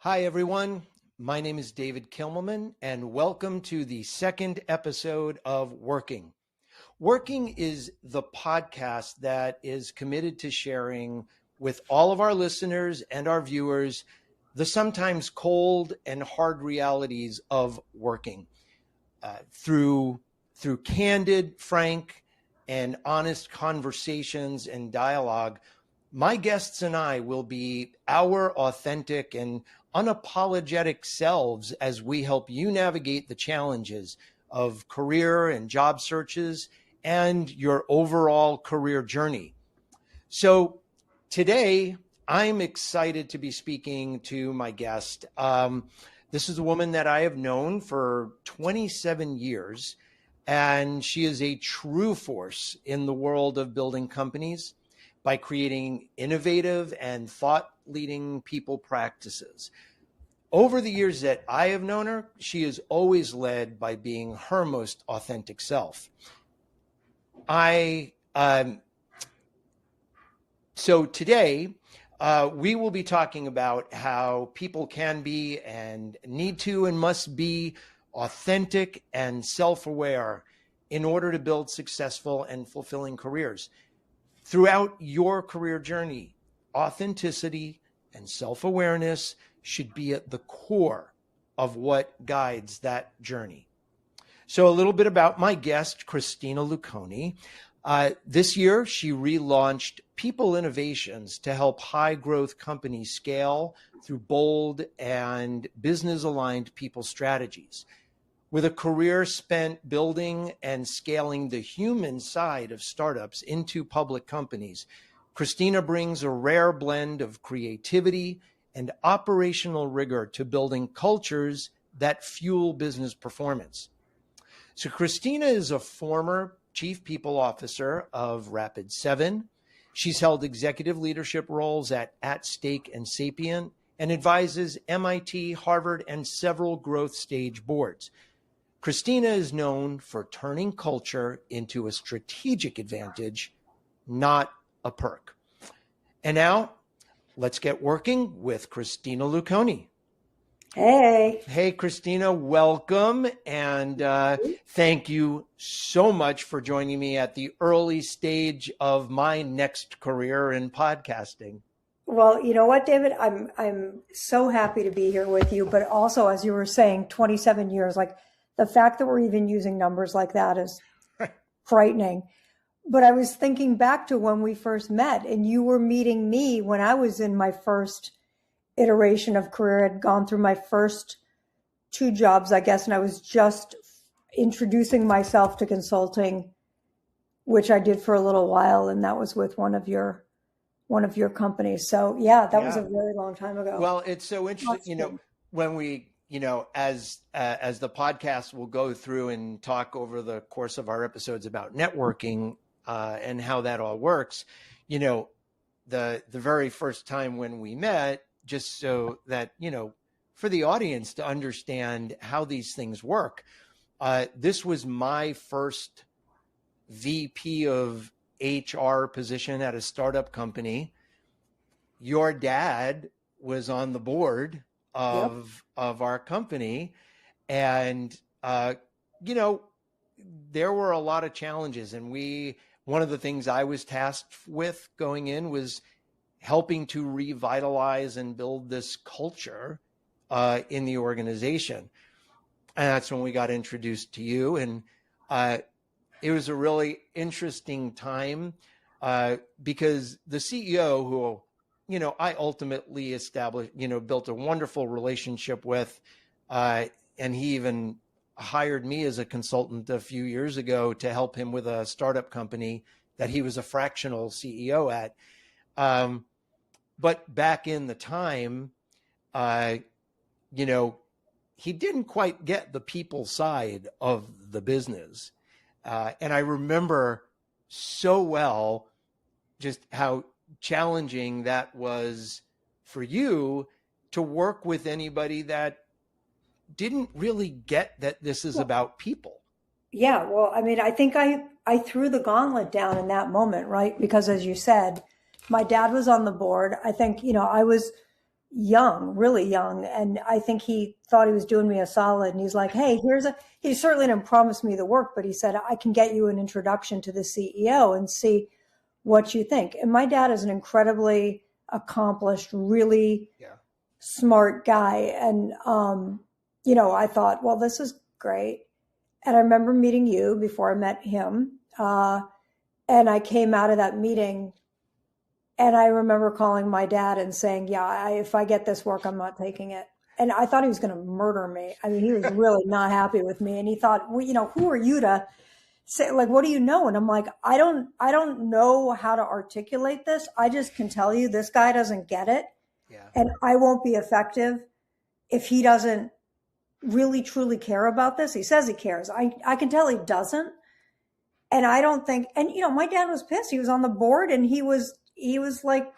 Hi, everyone. My name is David Kimmelman, and welcome to the second episode of Working. Working is the podcast that is committed to sharing with all of our listeners and our viewers the sometimes cold and hard realities of working through candid, frank, and honest conversations and dialogue. My guests and I will be our authentic and unapologetic selves as we help you navigate the challenges of career and job searches and your overall career journey. So today, I'm excited to be speaking to my guest. This is a woman that I have known for 27 years, and she is a true force in the world of building companies by creating innovative and thought-leading people practices. Over the years that I have known her, she is always led by being her most authentic self. So today, we will be talking about how people can be and need to and must be authentic and self-aware in order to build successful and fulfilling careers. Throughout your career journey, authenticity and self-awareness should be at the core of what guides that journey. So a little bit about my guest, Christina Luconi. This year, she relaunched People Innovations to help high-growth companies scale through bold and business-aligned people strategies. With a career spent building and scaling the human side of startups into public companies, Christina brings a rare blend of creativity and operational rigor to building cultures that fuel business performance. So Christina is a former Chief People Officer of Rapid7. She's held executive leadership roles at Stake and Sapient and advises MIT, Harvard, and several growth stage boards. Christina is known for turning culture into a strategic advantage, not a perk. And now, let's get working with Christina Luconi. Hey, Christina, welcome. And thank you so much for joining me at the early stage of my next career in podcasting. well, you know what, David? I'm so happy to be here with you. But also, as you were saying, 27 years, like the fact that we're even using numbers like that is frightening. But I was thinking back to when we first met, and you were meeting me when I was in my first iteration of career. I'd gone through my first two jobs, I guess, and I was just introducing myself to consulting, which I did for a little while, and that was with one of your companies. So yeah, that was a very long time ago. Well, it's so interesting, when we, as the podcast will go through and talk over the course of our episodes about networking and how that all works, the very first time when we met, just so that, for the audience to understand how these things work, this was my first VP of HR position at a startup company. Your dad was on the board of our company, and there were a lot of challenges, and one of the things I was tasked with going in was helping to revitalize and build this culture in the organization. And that's when we got introduced to you, and it was a really interesting time because the CEO, who I ultimately established, built a wonderful relationship with, and he even hired me as a consultant a few years ago to help him with a startup company that he was a fractional CEO at. But back in the time, he didn't quite get the people side of the business. And I remember so well just how challenging that was for you to work with anybody that didn't really get that this is about people. Yeah, well, I mean, I think I threw the gauntlet down in that moment, right? Because as you said, my dad was on the board. I think, I was, young, really young. And I think he thought he was doing me a solid. And he's like, hey, he certainly didn't promise me the work, but he said, I can get you an introduction to the CEO and see what you think. And my dad is an incredibly accomplished, really smart guy. And, I thought, well, this is great. And I remember meeting you before I met him. And I came out of that meeting and I remember calling my dad and saying, if I get this work, I'm not taking it. And I thought he was going to murder me. I mean, he was really not happy with me. And he thought, well, who are you to say, like, what do you know? And I'm like, I don't know how to articulate this. I just can tell you this guy doesn't get it. Yeah. And I won't be effective if he doesn't really truly care about this. He says he cares. I can tell he doesn't. And I don't think, and my dad was pissed. He was on the board and he was like,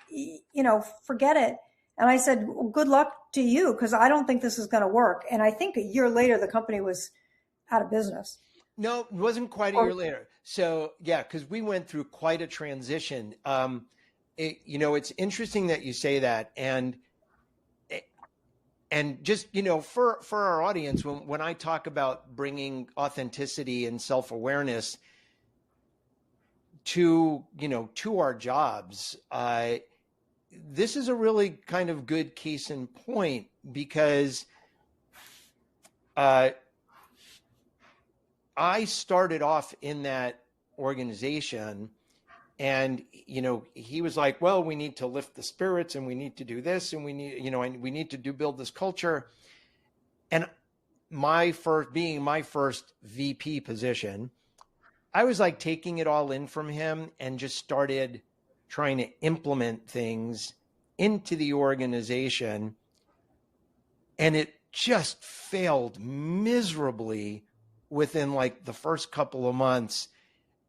forget it. And I said, well, good luck to you, because I don't think this is going to work. And I think a year later, the company was out of business. No, it wasn't quite a year later. So yeah, because we went through quite a transition. It's interesting that you say that. And just, for our audience, when I talk about bringing authenticity and self-awareness to our jobs, this is a really kind of good case in point, because I started off in that organization, and he was like, well, we need to lift the spirits and we need to do this and we need and we need to build this culture. And being my first VP position, I was like taking it all in from him and just started trying to implement things into the organization. And it just failed miserably within like the first couple of months.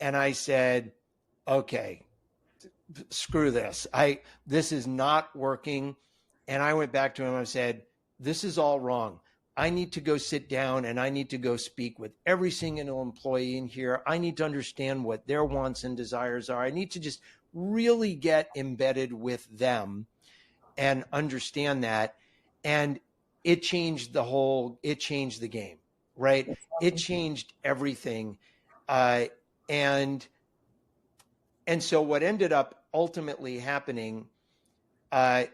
And I said, okay, screw this. This is not working. And I went back to him and I said, this is all wrong. I need to go sit down and I need to go speak with every single employee in here. I need to understand what their wants and desires are. I need to just really get embedded with them and understand that. And it changed it changed the game, right? It changed everything. And so what ended up ultimately happening, about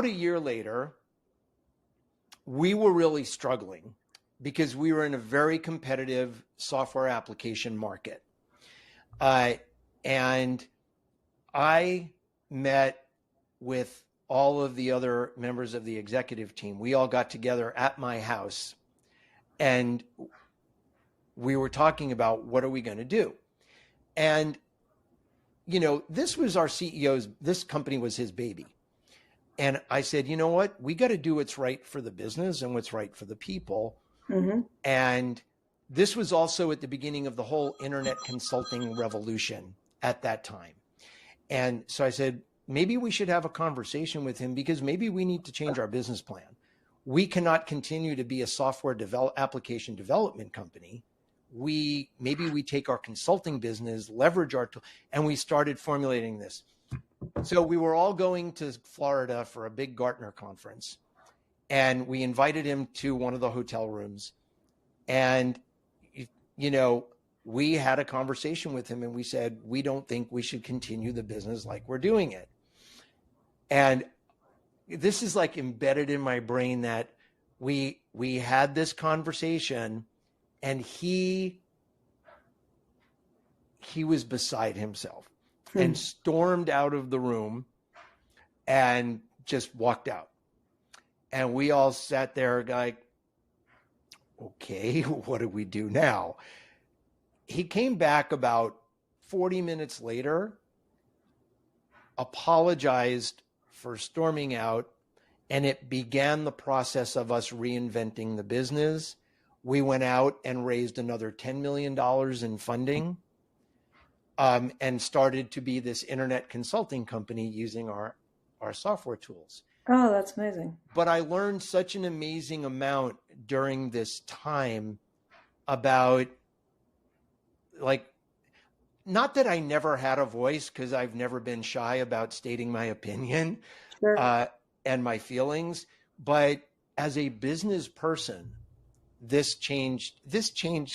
a year later, we were really struggling because we were in a very competitive software application market. And I met with all of the other members of the executive team. We all got together at my house and we were talking about what are we going to do? And this was our CEO's, this company was his baby. And I said, you know what? We got to do what's right for the business and what's right for the people. Mm-hmm. And this was also at the beginning of the whole internet consulting revolution at that time. And so I said, maybe we should have a conversation with him because maybe we need to change our business plan. We cannot continue to be a software application development company. Maybe we take our consulting business, leverage our tool, and we started formulating this. So we were all going to Florida for a big Gartner conference, and we invited him to one of the hotel rooms. And, we had a conversation with him and we said, we don't think we should continue the business like we're doing it. And this is like embedded in my brain that we had this conversation and he was beside himself and stormed out of the room and just walked out. And we all sat there like, okay, what do we do now? He came back about 40 minutes later, apologized for storming out, and it began the process of us reinventing the business. We went out and raised another $10 million in funding. And started to be this internet consulting company using our software tools. Oh, that's amazing. But I learned such an amazing amount during this time about, like, not that I never had a voice because I've never been shy about stating my opinion. Sure. and my feelings. But as a business person, this changed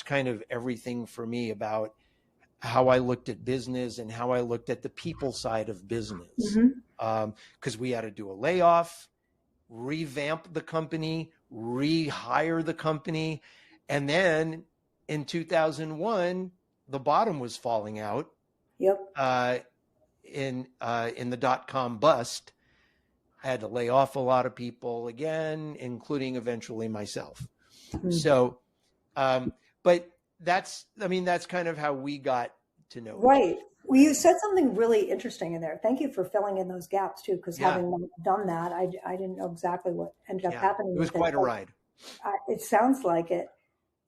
kind of everything for me about how I looked at business and how I looked at the people side of business. Because we had to do a layoff, revamp the company, rehire the company. And then in 2001, the bottom was falling out. Yep. In the dot-com bust. I had to lay off a lot of people again, including eventually myself. So, but that's kind of how we got to know. Right. Well, you said something really interesting in there. Thank you for filling in those gaps too, because having done that, I didn't know exactly what ended up happening. It was quite a ride. It sounds like it.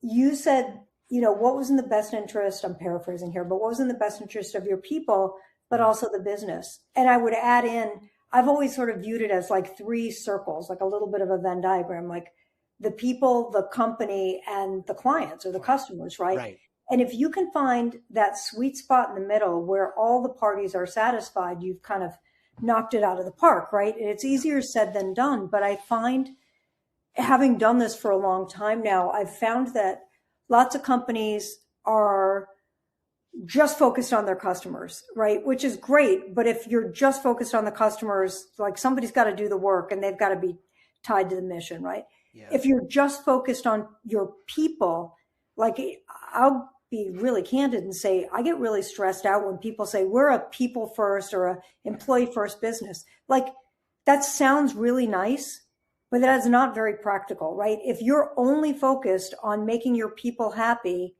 You said, what was in the best interest, I'm paraphrasing here, but what was in the best interest of your people, but also the business. And I would add in, I've always sort of viewed it as like 3 circles, like a little bit of a Venn diagram, like the people, the company, and the clients or the customers, right? And if you can find that sweet spot in the middle where all the parties are satisfied, you've kind of knocked it out of the park, right? And it's easier said than done. But I find, having done this for a long time now, I've found that lots of companies are just focused on their customers, right? Which is great. But if you're just focused on the customers, like somebody's got to do the work and they've got to be tied to the mission, right? If you're just focused on your people, like I'll be really candid and say, I get really stressed out when people say we're a people first or a employee first business. Like that sounds really nice, but that is not very practical, right? If you're only focused on making your people happy,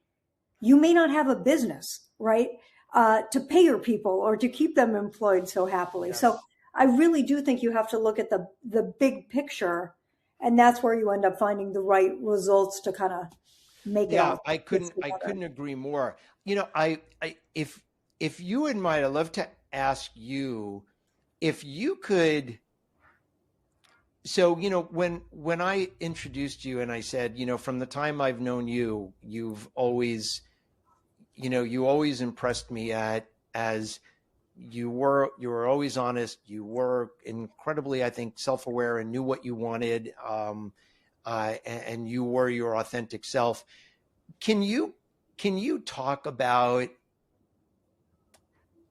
you may not have a business, right? To pay your people or to keep them employed so happily. So I really do think you have to look at the big picture, and that's where you end up finding the right results to kind of make it. Yeah, I couldn't agree more. If you wouldn't mind, I'd love to ask you if you could. So, when I introduced you and I said, from the time I've known you, you've always, you always impressed me as you were always honest. You were incredibly, I think, self-aware and knew what you wanted. And you were your authentic self. Can you talk about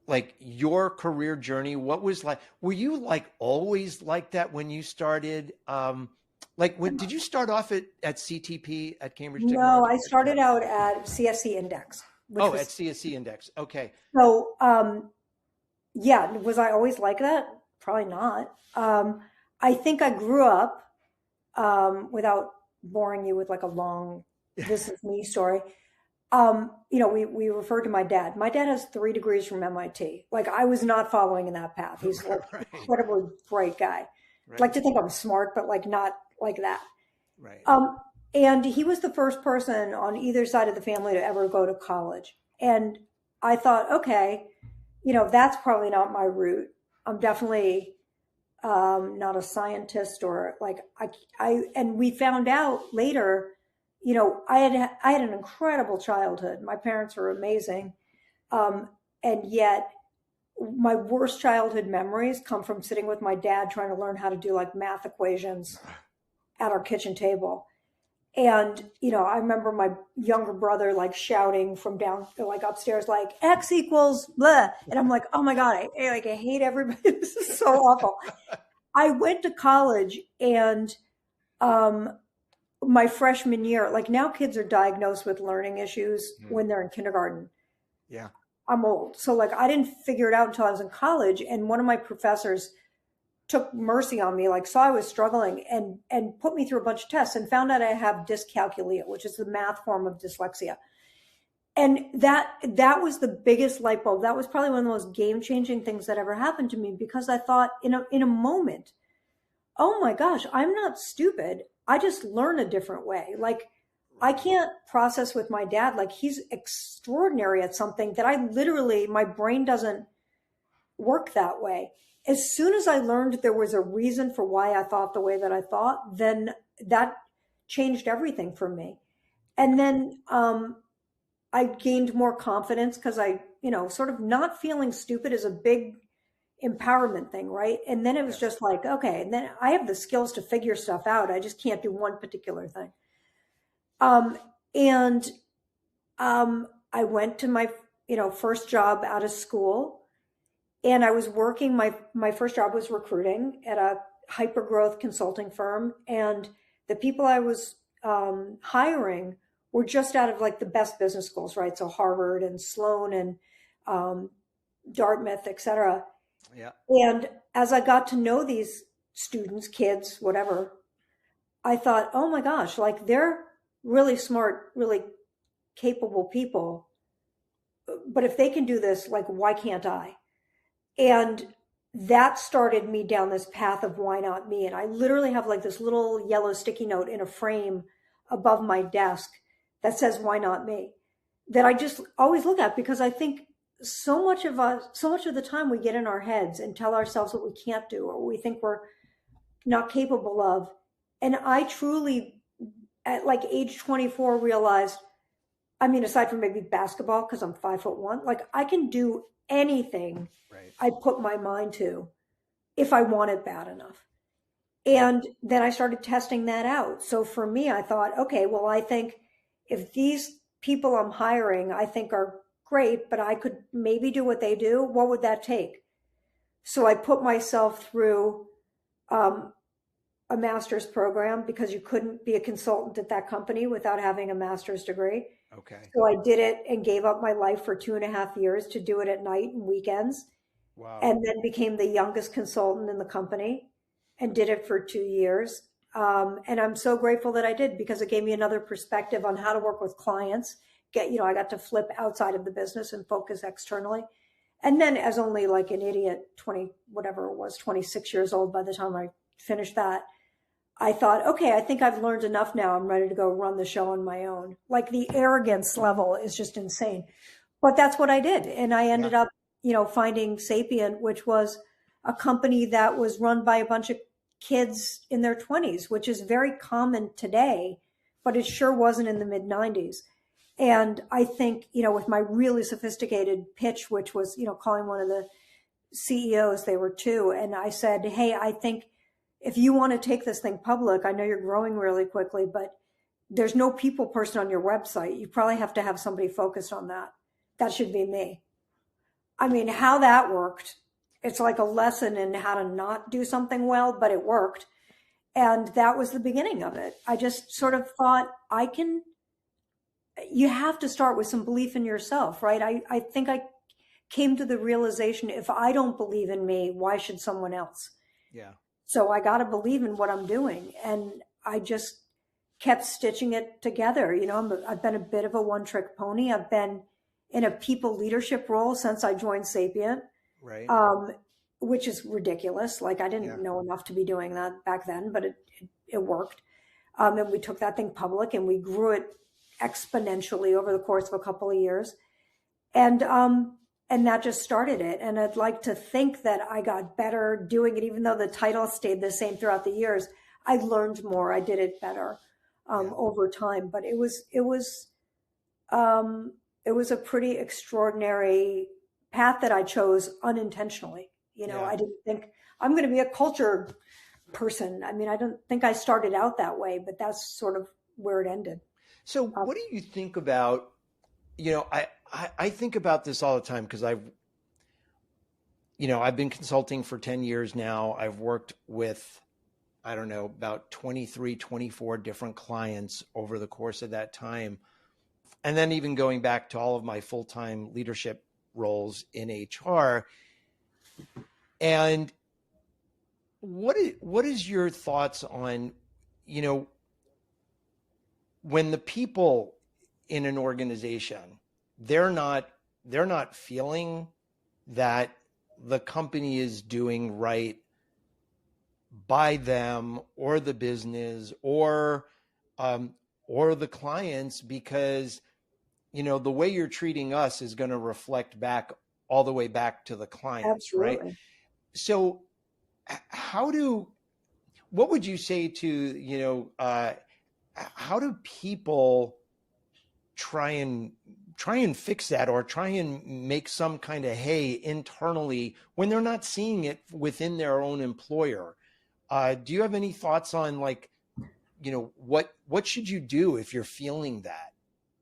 like your career journey? What was like, were you like always like that when you started? Did you start off at CTP at Cambridge Technology? No, I started out at CSC Index. At CSC Index. Okay. So, yeah, was I always like that? Probably not. I think I grew up, without boring you with like a long, this is me story. We referred to my dad. My dad has 3 degrees from MIT. Like I was not following in that path. He's an incredibly bright guy. Right. Like to think I'm smart, but like not like that. Right. And he was the first person on either side of the family to ever go to college. And I thought, okay, that's probably not my route. I'm definitely not a scientist or like and we found out later, I had an incredible childhood. My parents were amazing. And yet my worst childhood memories come from sitting with my dad trying to learn how to do like math equations at our kitchen table. And, I remember my younger brother like shouting from down, like upstairs, like X equals blah. And I'm like, oh my God, I hate everybody. This is so awful. I went to college and, my freshman year, like now kids are diagnosed with learning issues when they're in kindergarten. Yeah. I'm old. So like, I didn't figure it out until I was in college. And one of my professors took mercy on me, like saw I was struggling and put me through a bunch of tests and found out I have dyscalculia, which is the math form of dyslexia. And that was the biggest light bulb. That was probably one of the most game-changing things that ever happened to me, because I thought in a moment, oh my gosh, I'm not stupid. I just learn a different way. Like I can't process with my dad. Like he's extraordinary at something that my brain doesn't work that way. As soon as I learned there was a reason for why I thought the way that I thought, then that changed everything for me. And then I gained more confidence because I, sort of not feeling stupid is a big empowerment thing, right? And then it was just like, okay, and then I have the skills to figure stuff out. I just can't do one particular thing. And I went to my, first job out of school, and I was working. My first job was recruiting at a hyper growth consulting firm, and the people I was hiring were just out of like the best business schools, right? So Harvard and Sloan and Dartmouth, et cetera. Yeah. And as I got to know these students, kids, whatever, I thought, oh my gosh, like they're really smart, really capable people. But if they can do this, like, why can't I? And that started me down this path of why not me? And I literally have like this little yellow sticky note in a frame above my desk that says, why not me? That I just always look at, because I think so much of the time we get in our heads and tell ourselves what we can't do or we think we're not capable of. And I truly, at like age 24, realized, I mean, aside from maybe basketball, because I'm 5'1", like I can do anything I put my mind to if I want it bad enough. And then I started testing that out. So for me, I thought, okay, well, I think if these people I'm hiring, I think are great, but I could maybe do what they do, what would that take? So I put myself through a master's program, because you couldn't be a consultant at that company without having a master's degree. Okay. So I did it and gave up my life for 2.5 years to do it at night and weekends. Wow. And then became the youngest consultant in the company and did it for 2 years. And I'm so grateful that I did, because it gave me another perspective on how to work with clients. I got to flip outside of the business and focus externally. And then, as only like an idiot, 26 years old by the time I finished that, I thought, okay, I think I've learned enough now. I'm ready to go run the show on my own. Like the arrogance level is just insane. But that's what I did. And I ended up, finding Sapient, which was a company that was run by a bunch of kids in their 20s, which is very common today, but it sure wasn't in the mid 90s. And I think, with my really sophisticated pitch, which was, calling one of the CEOs, they were two. And I said, hey, I think if you want to take this thing public, I know you're growing really quickly, but there's no people person on your website. You probably have to have somebody focused on that. That should be me. I mean, how that worked, it's like a lesson in how to not do something well, but it worked. And that was the beginning of it. I just sort of thought, you have to start with some belief in yourself, right? I think I came to the realization, if I don't believe in me, why should someone else? Yeah. So I got to believe in what I'm doing. And I just kept stitching it together. I've been a bit of a one-trick pony. I've been in a people leadership role since I joined Sapient, Right. Which is ridiculous. Like I didn't know enough to be doing that back then, but it worked. And we took that thing public and we grew it exponentially over the course of a couple of years. And that just started it. And I'd like to think that I got better doing it, even though the title stayed the same throughout the years. I learned more. I did it better over time. But it was a pretty extraordinary path that I chose unintentionally. I didn't think I'm going to be a culture person. I mean, I don't think I started out that way, but that's sort of where it ended. So what do you think about, I think about this all the time, because I've been consulting for 10 years now. I've worked with, I don't know, about 23, 24 different clients over the course of that time. And then even going back to all of my full-time leadership roles in HR. And what is your thoughts on, when the people in an organization, they're not feeling that the company is doing right by them or the business or the clients, because the way you're treating us is going to reflect back all the way back to the clients. Absolutely. Right? So what would you say to how do people try and try and fix that, or try and make some kind of hay internally when they're not seeing it within their own employer. Do you have any thoughts on, like, what should you do if you're feeling that?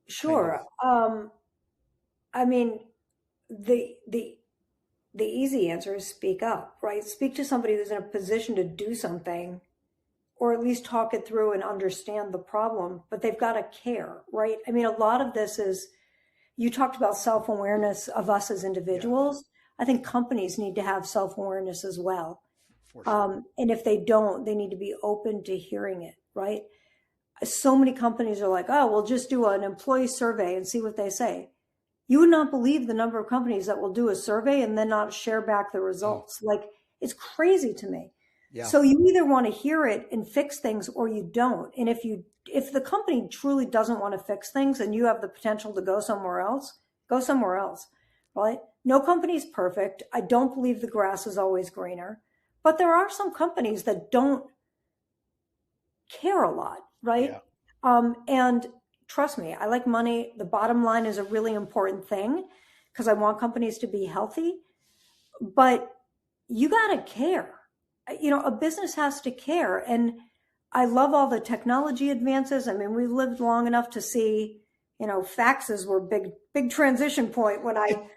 Sure. I mean, the easy answer is speak up, right? Speak to somebody who's in a position to do something, or at least talk it through and understand the problem, but they've got to care, right? I mean, a lot of this is, you talked about self-awareness of us as individuals. Yeah. I think companies need to have self-awareness as well. For sure. And if they don't, they need to be open to hearing it, right? So many companies are like, oh, we'll just do an employee survey and see what they say. You would not believe the number of companies that will do a survey and then not share back the results. Like, it's crazy to me. Yeah. So you either want to hear it and fix things, or you don't. And if the company truly doesn't want to fix things and you have the potential to go somewhere else, right? No company is perfect. I don't believe the grass is always greener, but there are some companies that don't care a lot, right? Yeah. And trust me, I like money. The bottom line is a really important thing because I want companies to be healthy, but you got to care. A business has to care. And I love all the technology advances. I mean, we lived long enough to see, faxes were big transition point when I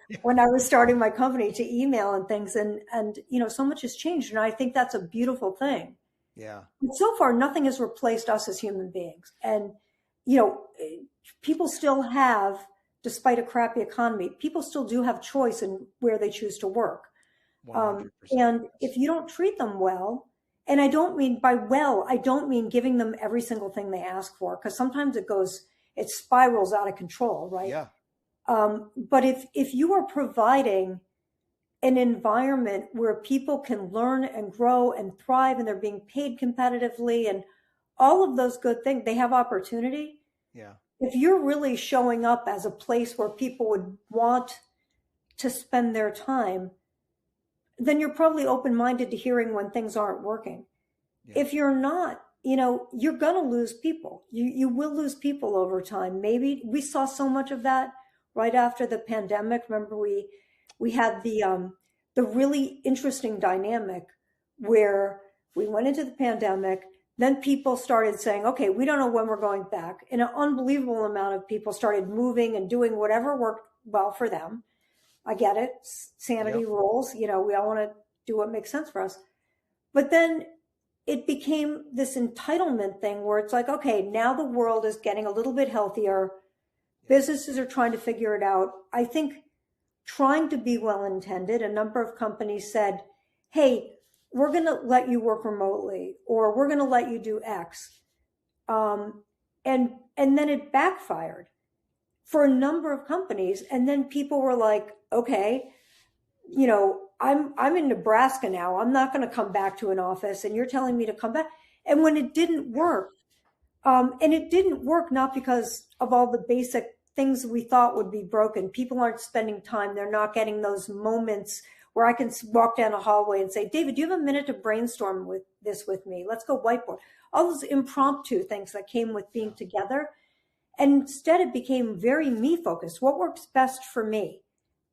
was starting my company, to email and things. And so much has changed. And I think that's a beautiful thing. Yeah. But so far, nothing has replaced us as human beings. And, people still have, despite a crappy economy, people still do have choice in where they choose to work. And if you don't treat them well, and I don't mean giving them every single thing they ask for, because sometimes it spirals out of control, right? Yeah. But if you are providing an environment where people can learn and grow and thrive, and they're being paid competitively and all of those good things, they have opportunity. Yeah. If you're really showing up as a place where people would want to spend their time, then you're probably open-minded to hearing when things aren't working. Yeah. If you're not, you're going to lose people. You will lose people over time. Maybe we saw so much of that right after the pandemic. Remember, we had the really interesting dynamic where we went into the pandemic. Then people started saying, okay, we don't know when we're going back. And an unbelievable amount of people started moving and doing whatever worked well for them. I get it. Sanity rules. We all want to do what makes sense for us. But then it became this entitlement thing where it's like, okay, now the world is getting a little bit healthier. Businesses are trying to figure it out. I think trying to be well-intended, a number of companies said, hey, we're going to let you work remotely, or we're going to let you do X. And then it backfired for a number of companies. And then people were like, okay, I'm in Nebraska now. I'm not going to come back to an office, and you're telling me to come back. And when it didn't work, and it didn't work, not because of all the basic things we thought would be broken. People aren't spending time. They're not getting those moments where I can walk down a hallway and say, David, do you have a minute to brainstorm with me? Let's go whiteboard. All those impromptu things that came with being together. And instead it became very me focused. What works best for me?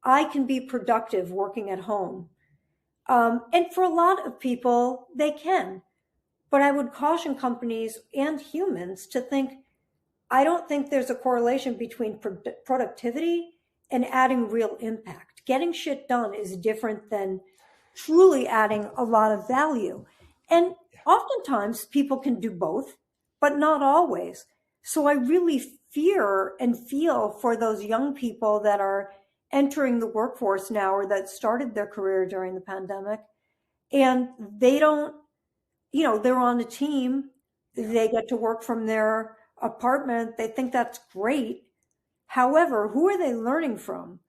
I can be productive working at home. And for a lot of people, they can. But I would caution companies and humans to think, I don't think there's a correlation between productivity and adding real impact. Getting shit done is different than truly adding a lot of value. And oftentimes people can do both, but not always. So I really fear and feel for those young people that are entering the workforce now, or that started their career during the pandemic, and they don't, they're on a team. They get to work from their apartment. They think that's great. However, who are they learning from?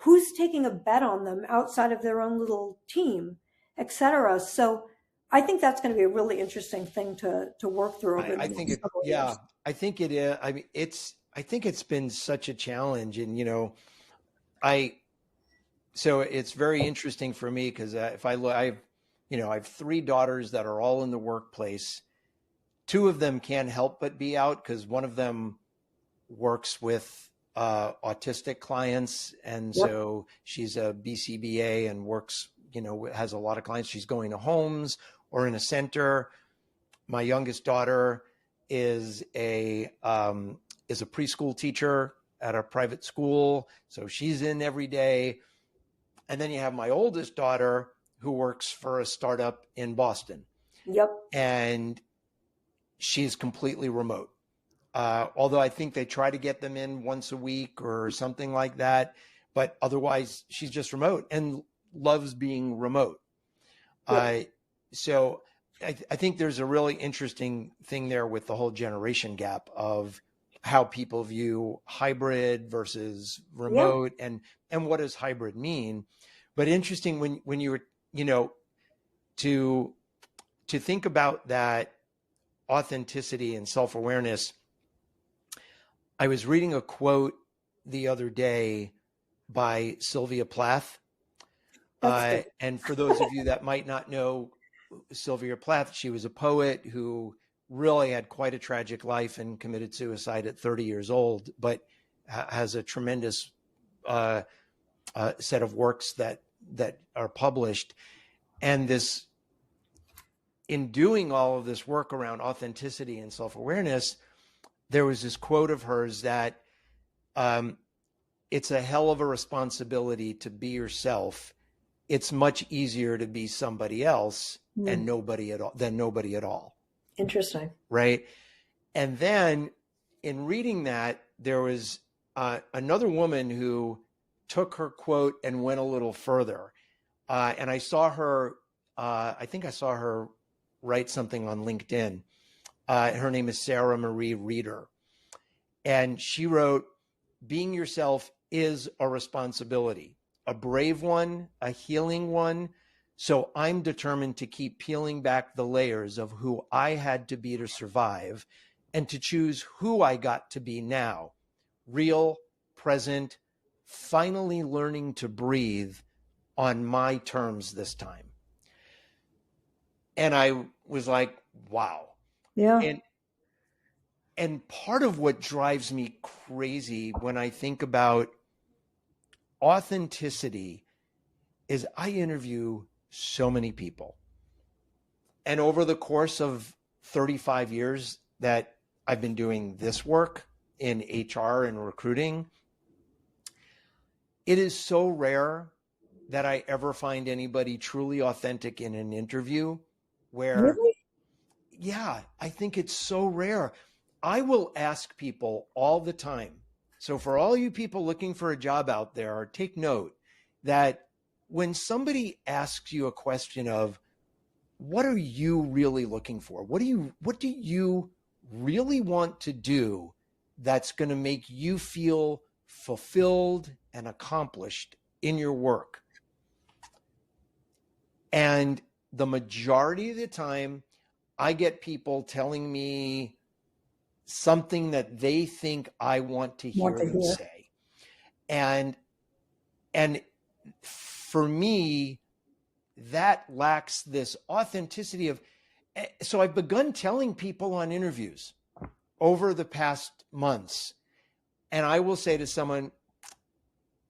Who's taking a bet on them outside of their own little team, et cetera? So I think that's going to be a really interesting thing to work through. I think it is. I mean, I think it's been such a challenge, and so it's very interesting for me because if I look, I have 3 daughters that are all in the workplace. 2 of them can't help but be out because one of them works with autistic clients. And Yep. so she's a BCBA and works, has a lot of clients. She's going to homes or in a center. My youngest daughter is a preschool teacher at a private school. So she's in every day. And then you have my oldest daughter who works for a startup in Boston. Yep. And she's completely remote. Although I think they try to get them in once a week or something like that. But otherwise, she's just remote and loves being remote. Yep. So I think there's a really interesting thing there with the whole generation gap of how people view hybrid versus remote and what does hybrid mean. But interesting when you were, to think about that authenticity and self-awareness. I was reading a quote the other day by Sylvia Plath. And for those of you that might not know Sylvia Plath, she was a poet who really had quite a tragic life and committed suicide at 30 years old, but has a tremendous set of works that are published. And in doing all of this work around authenticity and self-awareness, there was this quote of hers that it's a hell of a responsibility to be yourself. It's much easier to be somebody else and nobody at all. Interesting. Right. And then in reading that, there was another woman who took her quote and went a little further. And I saw her, I think I saw her write something on LinkedIn. Her name is Sarah Marie Reeder. And she wrote, being yourself is a responsibility, a brave one, a healing one. So I'm determined to keep peeling back the layers of who I had to be to survive and to choose who I got to be now, real, present, finally learning to breathe on my terms this time. And I was like, wow. Yeah. And part of what drives me crazy when I think about authenticity is I interview so many people. And over the course of 35 years that I've been doing this work in HR and recruiting, it is so rare that I ever find anybody truly authentic in an interview where, Really? yeah, I think it's so rare. I will ask people all the time. So for all you people looking for a job out there, take note that when somebody asks you a question of, what are you really looking for? What do you really want to do that's going to make you feel fulfilled and accomplished in your work? And the majority of the time, I get people telling me something that they think I want to hear them say. And for me, that lacks this authenticity of, so I've begun telling people on interviews over the past months, and I will say to someone,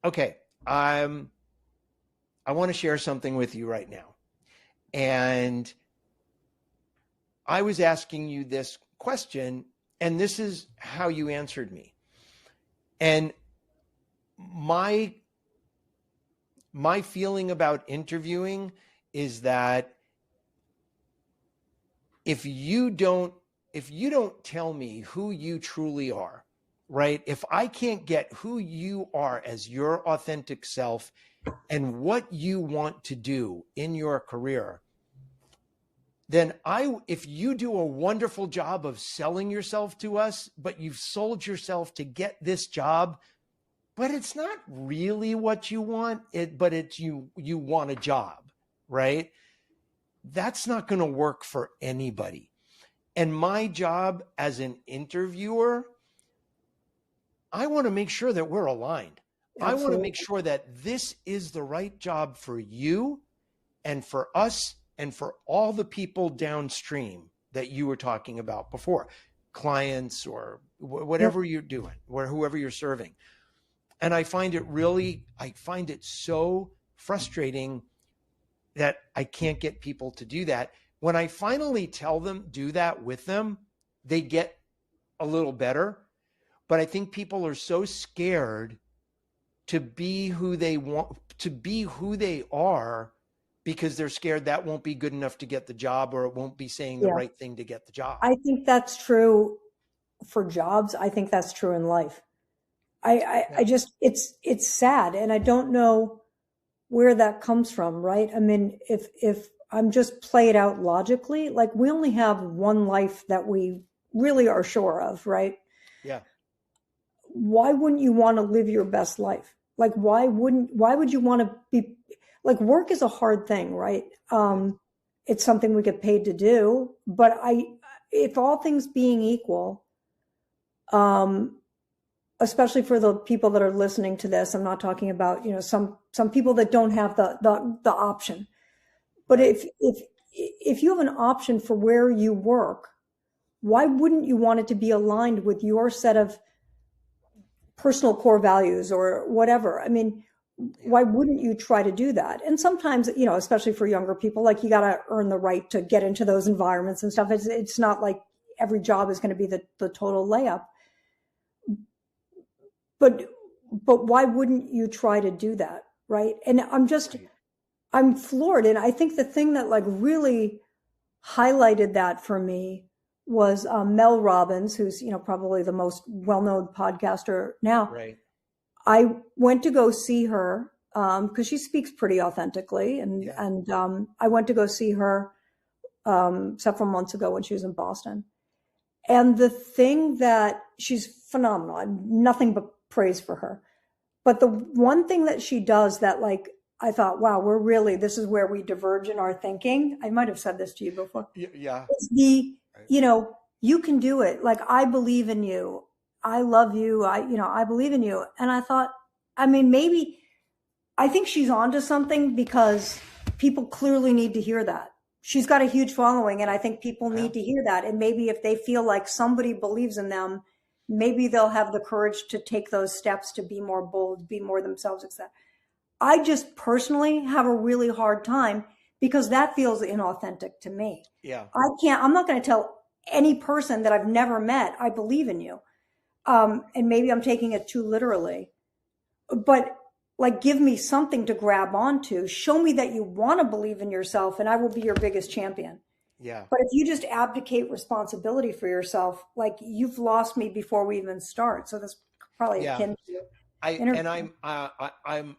okay, I want to share something with you right now. And I was asking you this question, and this is how you answered me. And my feeling about interviewing is that if you don't tell me who you truly are, right? If I can't get who you are as your authentic self and what you want to do in your career, then if you do a wonderful job of selling yourself to us, but you've sold yourself to get this job, but it's not really what you want, but it's you want a job, right? That's not going to work for anybody. And my job as an interviewer, I want to make sure that we're aligned. Absolutely. I want to make sure that this is the right job for you and for us and for all the people downstream that you were talking about before. clients or whatever you're doing, or whoever you're serving. And I find it so frustrating that I can't get people to do that. When I finally tell them, do that with them, they get a little better. But I think people are so scared to be who they want, to be who they are, because they're scared that won't be good enough to get the job, or it won't be saying the right thing to get the job. I think that's true for jobs. I think that's true in life. I just, it's sad. And I don't know where that comes from, right? I mean, if I'm just play it out logically, like we only have one life that we really are sure of, right? Yeah. Why wouldn't you want to live your best life? Like, why would you want to be, like, work is a hard thing, right? It's something we get paid to do, but if all things being equal, especially for the people that are listening to this, I'm not talking about, some people that don't have the option, but if you have an option for where you work, why wouldn't you want it to be aligned with your set of personal core values or whatever? I mean, why wouldn't you try to do that? And sometimes, especially for younger people, like you got to earn the right to get into those environments and stuff. It's not like every job is going to be the total layup. But why wouldn't you try to do that? Right. And I'm floored. And I think the thing that like really highlighted that for me was Mel Robbins, who's, probably the most well-known podcaster now. Right. I went to go see her because she speaks pretty authentically. And I went to go see her several months ago when she was in Boston. And the thing that she's phenomenal, nothing but praise for her. But the one thing that she does that like, I thought, wow, this is where we diverge in our thinking. I might have said this to you before. Yeah. It's you can do it. Like, I believe in you. I love you. I believe in you. And I thought, I mean, maybe I think she's onto something because people clearly need to hear that. She's got a huge following, and I think people need to hear that. And maybe if they feel like somebody believes in them, maybe they'll have the courage to take those steps to be more bold, be more themselves, etc. I just personally have a really hard time because that feels inauthentic to me. Yeah. I'm not going to tell any person that I've never met, I believe in you. And maybe I'm taking it too literally, but like, give me something to grab onto. Show me that you want to believe in yourself, and I will be your biggest champion. Yeah. But if you just abdicate responsibility for yourself, like, you've lost me before we even start. So that's probably akin to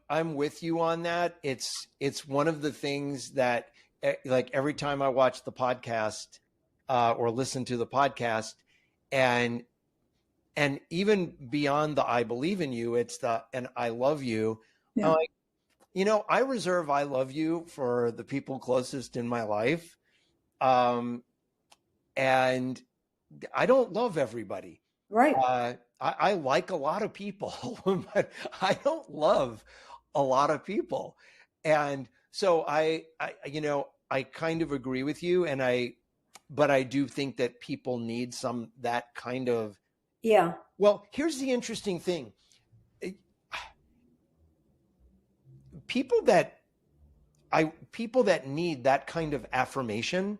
I'm with you on that. It's one of the things that, like, every time I watch the podcast or listen to the podcast, and even beyond the I believe in you, it's the and I love you. Yeah. I'm like, I reserve I love you for the people closest in my life. And I don't love everybody. Right. I like a lot of people, but I don't love a lot of people. And so I kind of agree with you. But I do think that people need that kind of. Yeah. Well, here's the interesting thing. People that need that kind of affirmation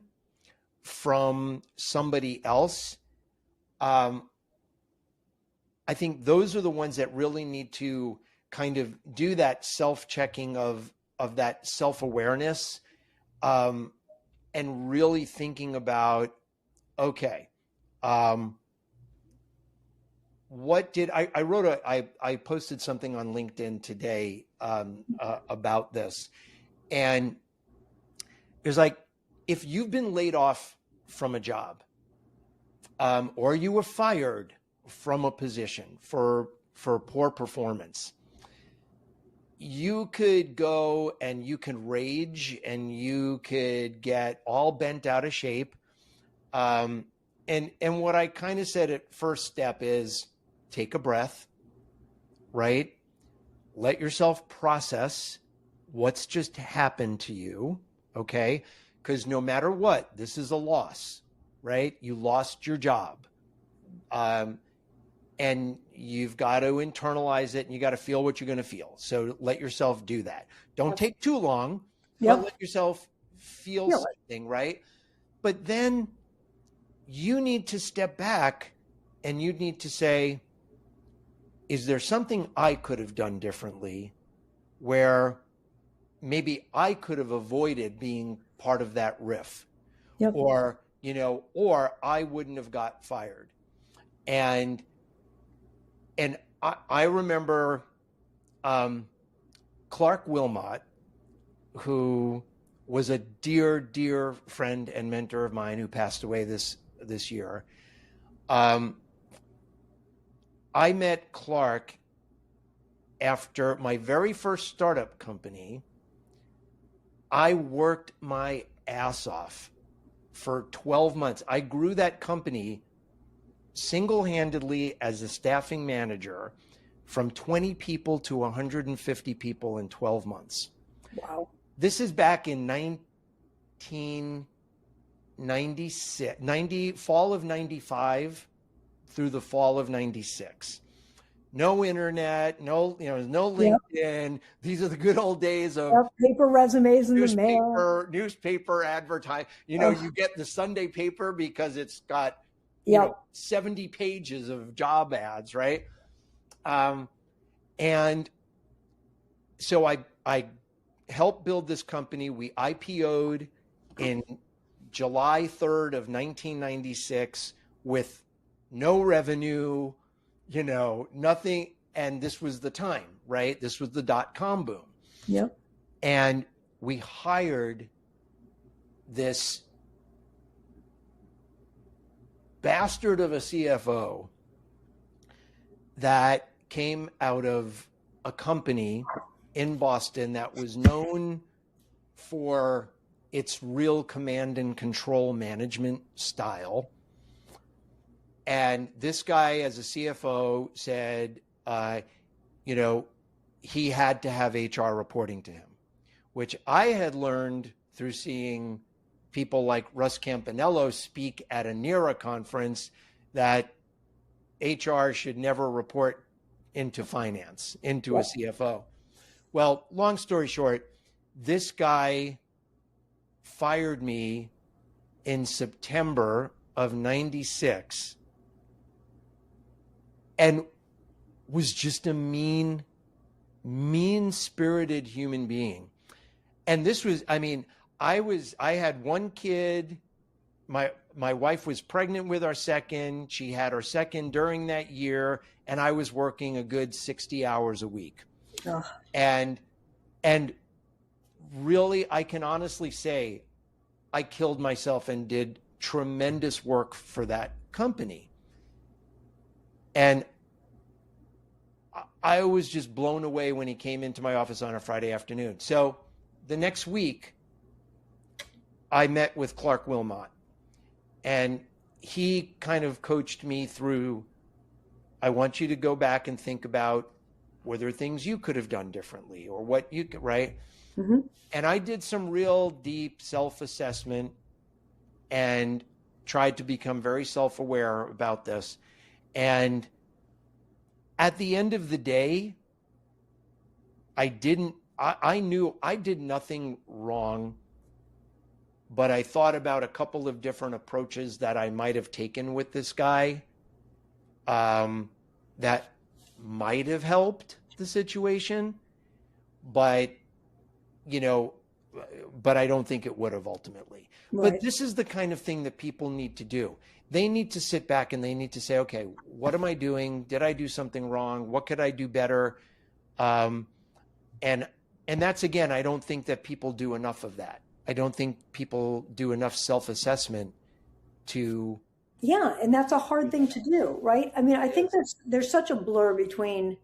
from somebody else, I think those are the ones that really need to kind of do that self-checking of that self-awareness, and really thinking about, okay, what did I wrote I posted something on LinkedIn today about this, and it was like, if you've been laid off from a job, or you were fired from a position for poor performance, you could go and you can rage and you could get all bent out of shape. And what I kind of said at first step is take a breath, right? Let yourself process what's just happened to you, okay? Because no matter what, this is a loss, right? You lost your job. And you've got to internalize it, and you got to feel what you're going to feel. So let yourself do that. Don't take too long, but let yourself feel something, right? But then you need to step back and you need to say, is there something I could have done differently where maybe I could have avoided being part of that riff? Or, or I wouldn't have got fired. And I remember Clark Wilmot, who was a dear, dear friend and mentor of mine who passed away this year. I met Clark after my very first startup company. I worked my ass off for 12 months. I grew that company single-handedly as a staffing manager from 20 people to 150 people in 12 months. Wow. This is back in 1996, fall of 95 through the fall of 96. No internet, no LinkedIn. These are the good old days of paper resumes in the mail. Newspaper advertising. You get the Sunday paper because it's got 70 pages of job ads, right? And so I helped build this company. We IPO'd in July 3rd of 1996 with no revenue, nothing. And this was the time, right? This was the .com boom. Yep. And we hired this bastard of a CFO that came out of a company in Boston that was known for its real command and control management style. And this guy, as a CFO, said, he had to have HR reporting to him, which I had learned through seeing people like Russ Campanello speak at a NERA conference that HR should never report into finance, into a CFO. Well, long story short, this guy fired me in September of 96 and was just a mean-spirited human being. And this was, I had one kid. My wife was pregnant with our second. She had her second during that year, and I was working a good 60 hours a week. Oh. And really, I can honestly say I killed myself and did tremendous work for that company. And I was just blown away when he came into my office on a Friday afternoon. So the next week, I met with Clark Wilmot, and he kind of coached me through, I want you to go back and think about, were there things you could have done differently or what you could, right? Mm-hmm. And I did some real deep self-assessment and tried to become very self-aware about this. And at the end of the day, I knew I did nothing wrong, but I thought about a couple of different approaches that I might have taken with this guy that might have helped the situation, but I don't think it would have ultimately. Right. But this is the kind of thing that people need to do. They need to sit back and they need to say, okay, what am I doing? Did I do something wrong? What could I do better? And that's, again, I don't think that people do enough of that. I don't think people do enough self-assessment to. Yeah. And that's a hard thing to do, right? I mean, I think there's such a blur between,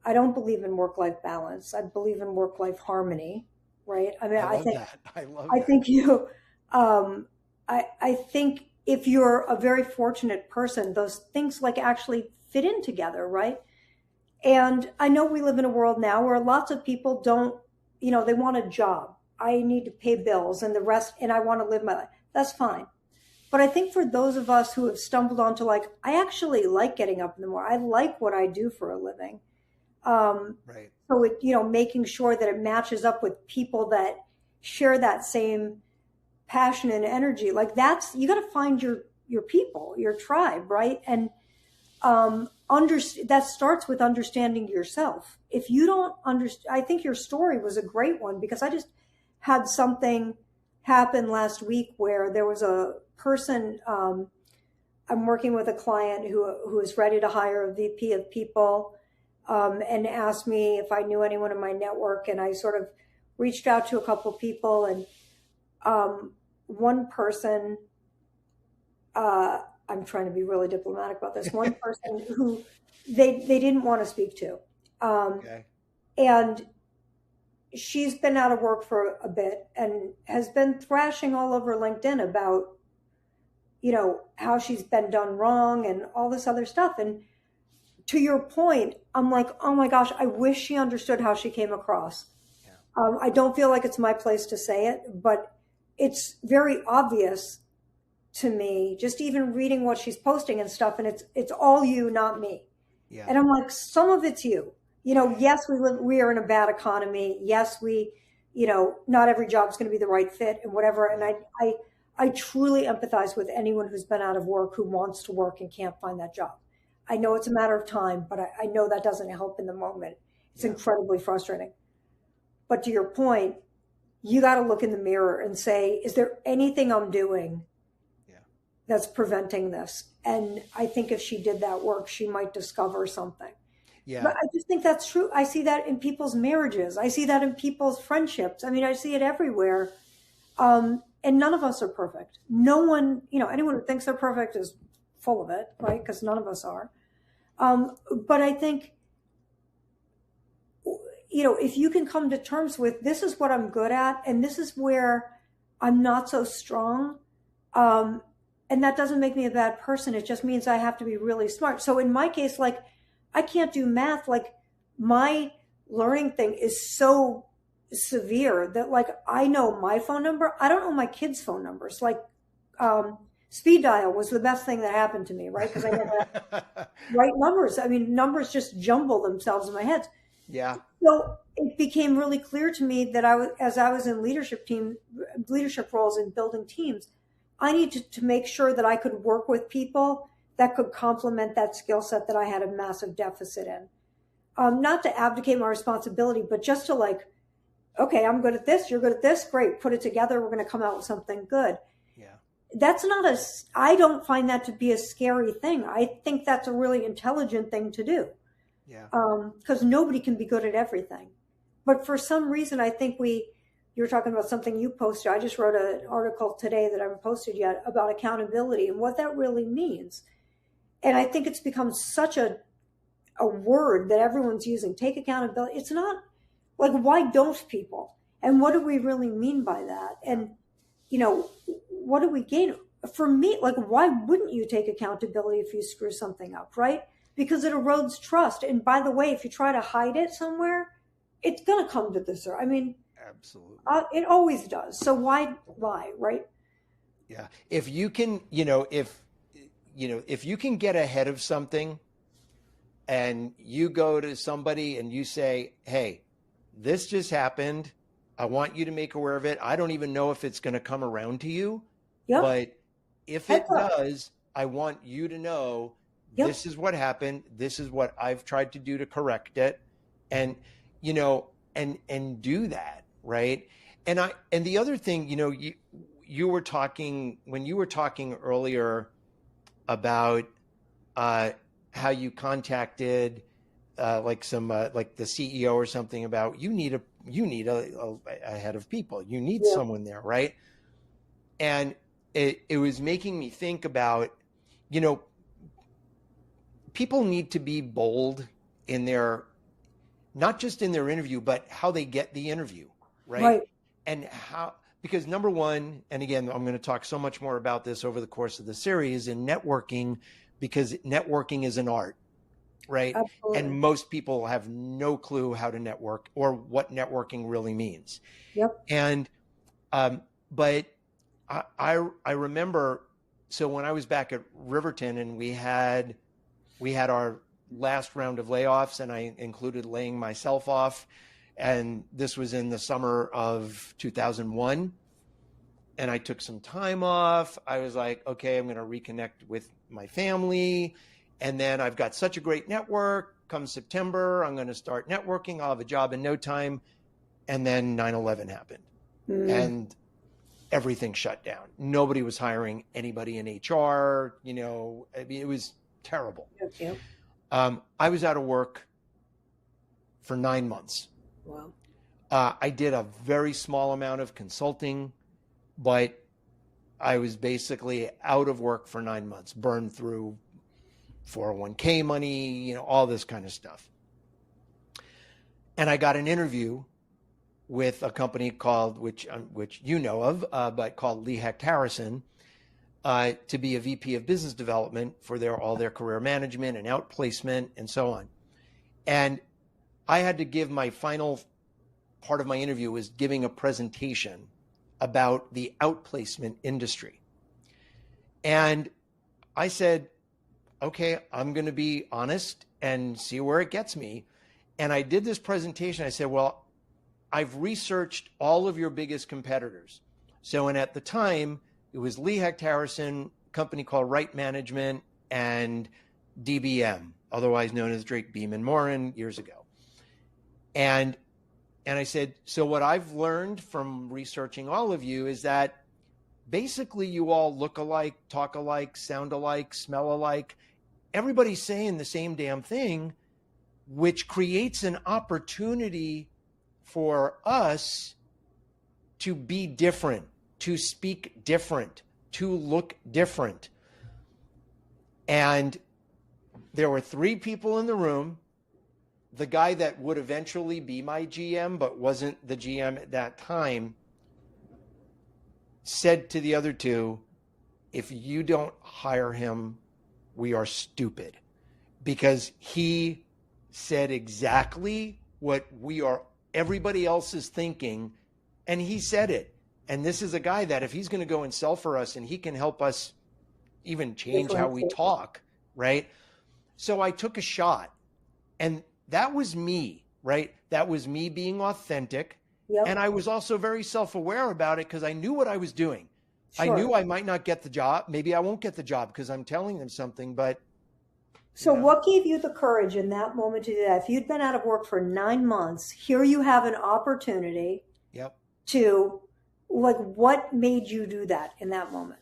I don't believe in work-life balance. I believe in work-life harmony, right? I mean, I think if you're a very fortunate person, those things like actually fit in together, right? And I know we live in a world now where lots of people don't, they want a job. I need to pay bills and the rest, and I want to live my life. That's fine. But I think for those of us who have stumbled onto like, I actually like getting up in the morning. I like what I do for a living. Right. So it, making sure that it matches up with people that share that same passion and energy. Like you got to find your people, your tribe, right? And that starts with understanding yourself. If you don't understand, I think your story was a great one, because I just had something happen last week where there was a person, I'm working with a client who is ready to hire a VP of people, and asked me if I knew anyone in my network. And I sort of reached out to a couple of people, and one person, I'm trying to be really diplomatic about this. One person who they didn't want to speak to. Okay. And she's been out of work for a bit and has been thrashing all over LinkedIn about, how she's been done wrong and all this other stuff. And to your point, I'm like, oh my gosh, I wish she understood how she came across. Yeah. I don't feel like it's my place to say it, but it's very obvious to me, just even reading what she's posting and stuff, and it's all you, not me. Yeah. And I'm like, some of it's you. Yes, we are in a bad economy. Yes, not every job is going to be the right fit and whatever. And I truly empathize with anyone who's been out of work, who wants to work and can't find that job. I know it's a matter of time, but I know that doesn't help in the moment. It's incredibly frustrating. But to your point, you got to look in the mirror and say, is there anything I'm doing that's preventing this? And I think if she did that work, she might discover something. Yeah. But I just think that's true. I see that in people's marriages. I see that in people's friendships. I mean, I see it everywhere. And none of us are perfect. No one, anyone who thinks they're perfect is full of it, right? Because none of us are. But I think, if you can come to terms with, this is what I'm good at, and this is where I'm not so strong, and that doesn't make me a bad person. It just means I have to be really smart. So in my case, like, I can't do math. Like, my learning thing is so severe that, like, I know my phone number. I don't know my kids' phone numbers. Like, speed dial was the best thing that happened to me, right? Because I never right numbers. I mean, numbers just jumble themselves in my head. Yeah. So it became really clear to me that as I was in leadership roles and building teams, I needed to make sure that I could work with people that could complement that skill set that I had a massive deficit in. Not to abdicate my responsibility, but just to, like, okay, I'm good at this, you're good at this, great, put it together, we're going to come out with something good. Yeah. That's I don't find that to be a scary thing. I think that's a really intelligent thing to do. Yeah. Because nobody can be good at everything. But for some reason, I think you're talking about something you posted. I just wrote an article today that I haven't posted yet about accountability and what that really means. And I think it's become such a word that everyone's using. Take accountability. It's not, like, why don't people? And what do we really mean by that? And, what do we gain? For me, like, why wouldn't you take accountability if you screw something up, right? Because it erodes trust. And by the way, if you try to hide it somewhere, it's going to come to this. I mean, absolutely. It always does. So why lie, right? Yeah. If you can, if you can get ahead of something and you go to somebody and you say, hey, this just happened. I want you to make aware of it. I don't even know if it's going to come around to you, but if it does, I want you to know this is what happened. This is what I've tried to do to correct it. And, and do that. Right. And the other thing, you were talking, when you were talking earlier about how you contacted like the CEO or something about you need a head of people. You need someone there, right? And it was making me think about, people need to be bold in not just in their interview, but how they get the interview, right? And because number one, and again, I'm going to talk so much more about this over the course of the series, in networking, because networking is an art, right? Absolutely. And most people have no clue how to network or what networking really means. Yep. And, but I remember so when I was back at Riverton and we had our last round of layoffs, and I included laying myself off, and this was in the summer of 2001, and I took some time off. I was like, okay, I'm going to reconnect with my family, and then I've got such a great network. Come September, I'm going to start networking. I'll have a job in no time. And then 9/11 happened, and everything shut down. Nobody was hiring anybody in HR. I mean, it was terrible. Yep. I was out of work for 9 months. Wow. I did a very small amount of consulting, but I was basically out of work for 9 months, burned through 401k money, all this kind of stuff. And I got an interview with a company called, which you know of, but called Lee Hecht Harrison, to be a VP of business development for all their career management and outplacement and so on. And I had to give my final part of my interview was giving a presentation about the outplacement industry. And I said, okay, I'm going to be honest and see where it gets me. And I did this presentation. I said, well, I've researched all of your biggest competitors. So, and at the time, it was Lee Hecht Harrison, a company called Right Management, and DBM, otherwise known as Drake Beam & Morin, years ago. And I said, so what I've learned from researching all of you is that basically you all look alike, talk alike, sound alike, smell alike. Everybody's saying the same damn thing, which creates an opportunity for us to be different, to speak different, to look different. And there were 3 people in the room. The guy that would eventually be my GM, but wasn't the GM at that time, said to the other 2, if you don't hire him, we are stupid. Because he said exactly what everybody else is thinking, and he said it. And this is a guy that if he's going to go and sell for us, and he can help us even change how we talk, right? So I took a shot, and that was me, right? That was me being authentic. Yep. And I was also very self-aware about it because I knew what I was doing. Sure. I knew I might not get the job. Maybe I won't get the job because I'm telling them something, but. So what gave you the courage in that moment to do that? If you'd been out of work for 9 months, here you have an opportunity to, what made you do that in that moment?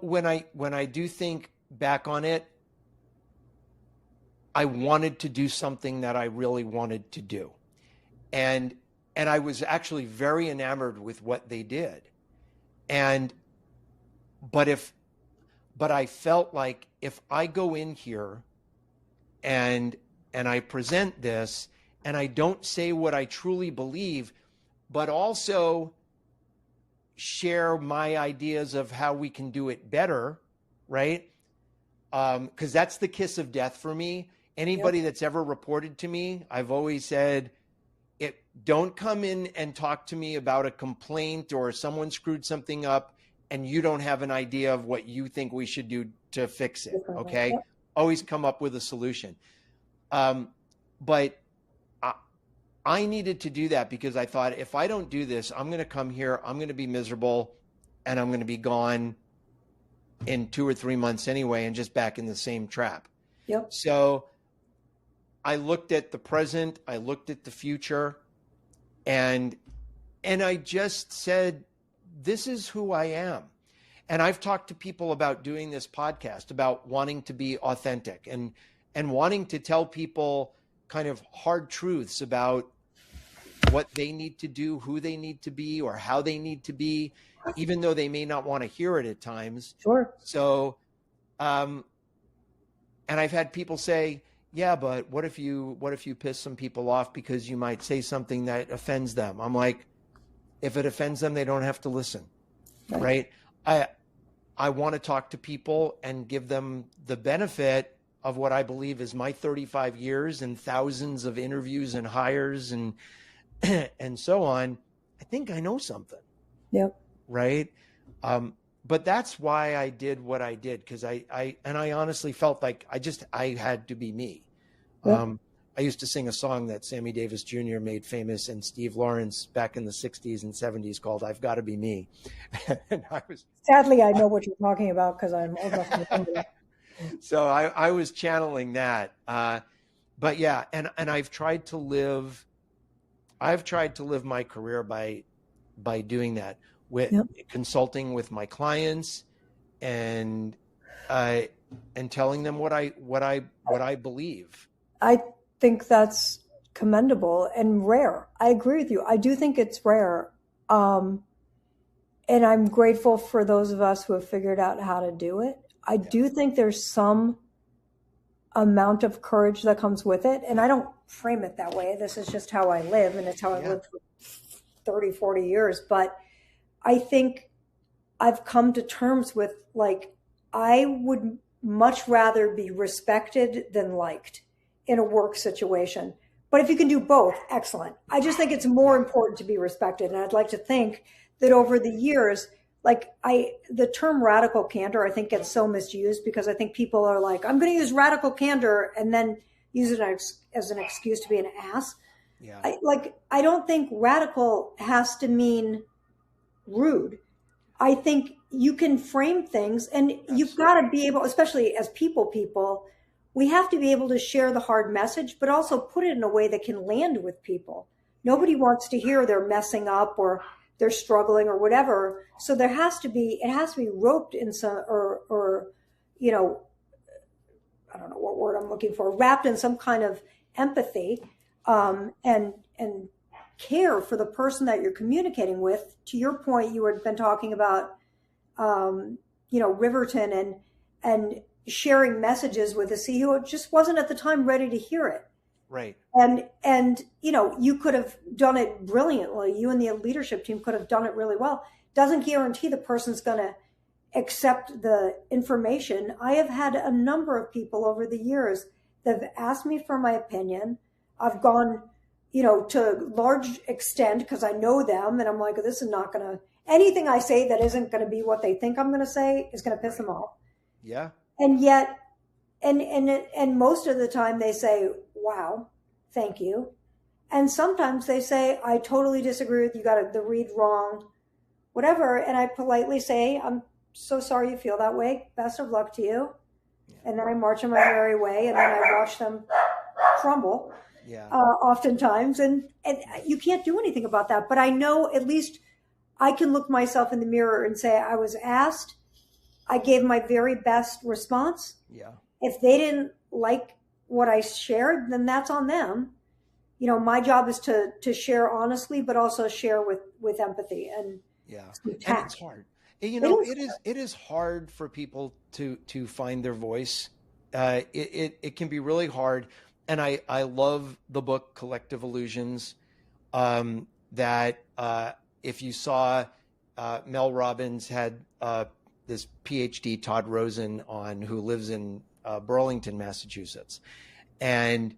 When I do think back on it, I wanted to do something that I really wanted to do. And I was actually very enamored with what they did. But I felt like if I go in here and I present this and I don't say what I truly believe, but also share my ideas of how we can do it better, right? Because that's the kiss of death for me. Anybody that's ever reported to me, I've always said, don't come in and talk to me about a complaint or someone screwed something up and you don't have an idea of what you think we should do to fix it, okay? Yep. Always come up with a solution. But I needed to do that because I thought, if I don't do this, I'm going to come here, I'm going to be miserable, and I'm going to be gone in 2 or 3 months anyway and just back in the same trap. Yep. So I looked at the present, I looked at the future, and I just said, this is who I am. And I've talked to people about doing this podcast, about wanting to be authentic and wanting to tell people kind of hard truths about what they need to do, who they need to be, or how they need to be, even though they may not want to hear it at times. Sure. So, and I've had people say, yeah, but what if you piss some people off because you might say something that offends them? I'm like, if it offends them, they don't have to listen, right? I want to talk to people and give them the benefit of what I believe is my 35 years and thousands of interviews and hires and so on. I think I know something. Yep. Right. but that's why I did what I did. Cause I honestly felt like I had to be me. Yeah. I used to sing a song that Sammy Davis Jr. made famous and Steve Lawrence back in the 60s and 70s called I've Got to Be Me. And Sadly, I know what you're talking about because I'm old enough to remember that. so I was channeling that. But yeah, and I've tried to live my career by doing that, with consulting with my clients and telling them what I believe. I think that's commendable and rare. I agree with you. I do think it's rare. And I'm grateful for those of us who have figured out how to do it. I do think there's some amount of courage that comes with it. And I don't frame it that way. This is just how I live, and it's how I've lived for 30, 40 years. But I think I've come to terms with, like, I would much rather be respected than liked in a work situation. But if you can do both, excellent. I just think it's more important to be respected. And I'd like to think that over the years, like the term radical candor, I think gets so misused because I think people are like, I'm going to use radical candor and then use it as an excuse to be an ass. Yeah. I don't think radical has to mean rude. I think you can frame things, and you've got to be able, especially as people, we have to be able to share the hard message, but also put it in a way that can land with people. Nobody wants to hear they're messing up or they're struggling or whatever. So it has to be roped in some, or, you know, I don't know what word I'm looking for, wrapped in some kind of empathy, and care for the person that you're communicating with. To your point, you had been talking about, Riverton and sharing messages with a CEO who just wasn't at the time ready to hear it. Right. And you could have done it brilliantly. You and the leadership team could have done it really well. Doesn't guarantee the person's going to accept the information. I have had a number of people over the years that have asked me for my opinion. I've gone, to a large extent because I know them, and I'm like, this is not going to, anything I say that isn't going to be what they think I'm going to say is going to piss them off. Yeah. And yet, and most of the time they say, wow, thank you. And sometimes they say, I totally disagree with you, got the read wrong, whatever. And I politely say, I'm so sorry you feel that way. Best of luck to you. And then I march on my merry way, and then I watch them crumble. Yeah. Oftentimes. And you can't do anything about that. But I know at least I can look myself in the mirror and say, I was asked, I gave my very best response. Yeah. If they didn't like what I shared, then that's on them. My job is to share honestly, but also share with empathy and and it's hard. It is hard for people to find their voice. It can be really hard. And I love the book Collective Illusions. That if you saw, Mel Robbins had this PhD, Todd Rosen, on, who lives in Burlington, Massachusetts. And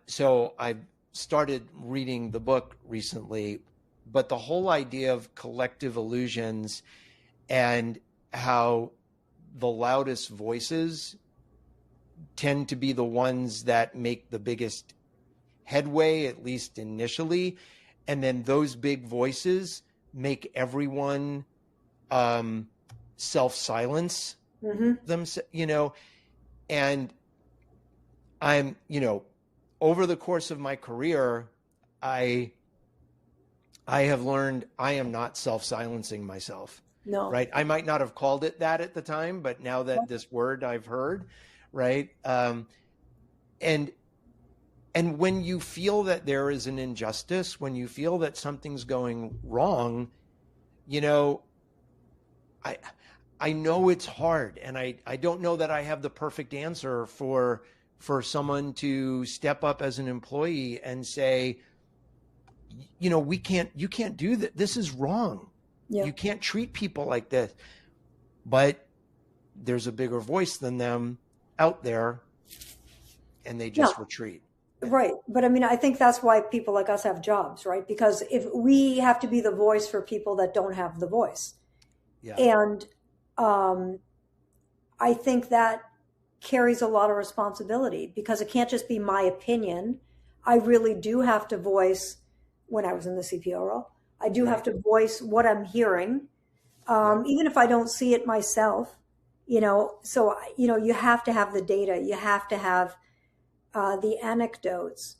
so I started reading the book recently, but the whole idea of collective illusions and how the loudest voices tend to be the ones that make the biggest headway, at least initially. And then those big voices make everyone self-silence them, and I'm, over the course of my career, I have learned I am not self-silencing myself. No. Right. I might not have called it that at the time, but now that this word I've heard, right. And when you feel that there is an injustice, when you feel that something's going wrong, I know it's hard, and I don't know that I have the perfect answer for someone to step up as an employee and say, you can't do that. This is wrong. Yeah. You can't treat people like this. But there's a bigger voice than them out there, and they just retreat. Right. But I think that's why people like us have jobs, right? Because if we have to be the voice for people that don't have the voice. Yeah. And I think that carries a lot of responsibility because it can't just be my opinion. I really do have to voice, when I was in the CPO role, I do have Right. to voice what I'm hearing, Yep. even if I don't see it myself, So, you have to have the data, you have to have the anecdotes.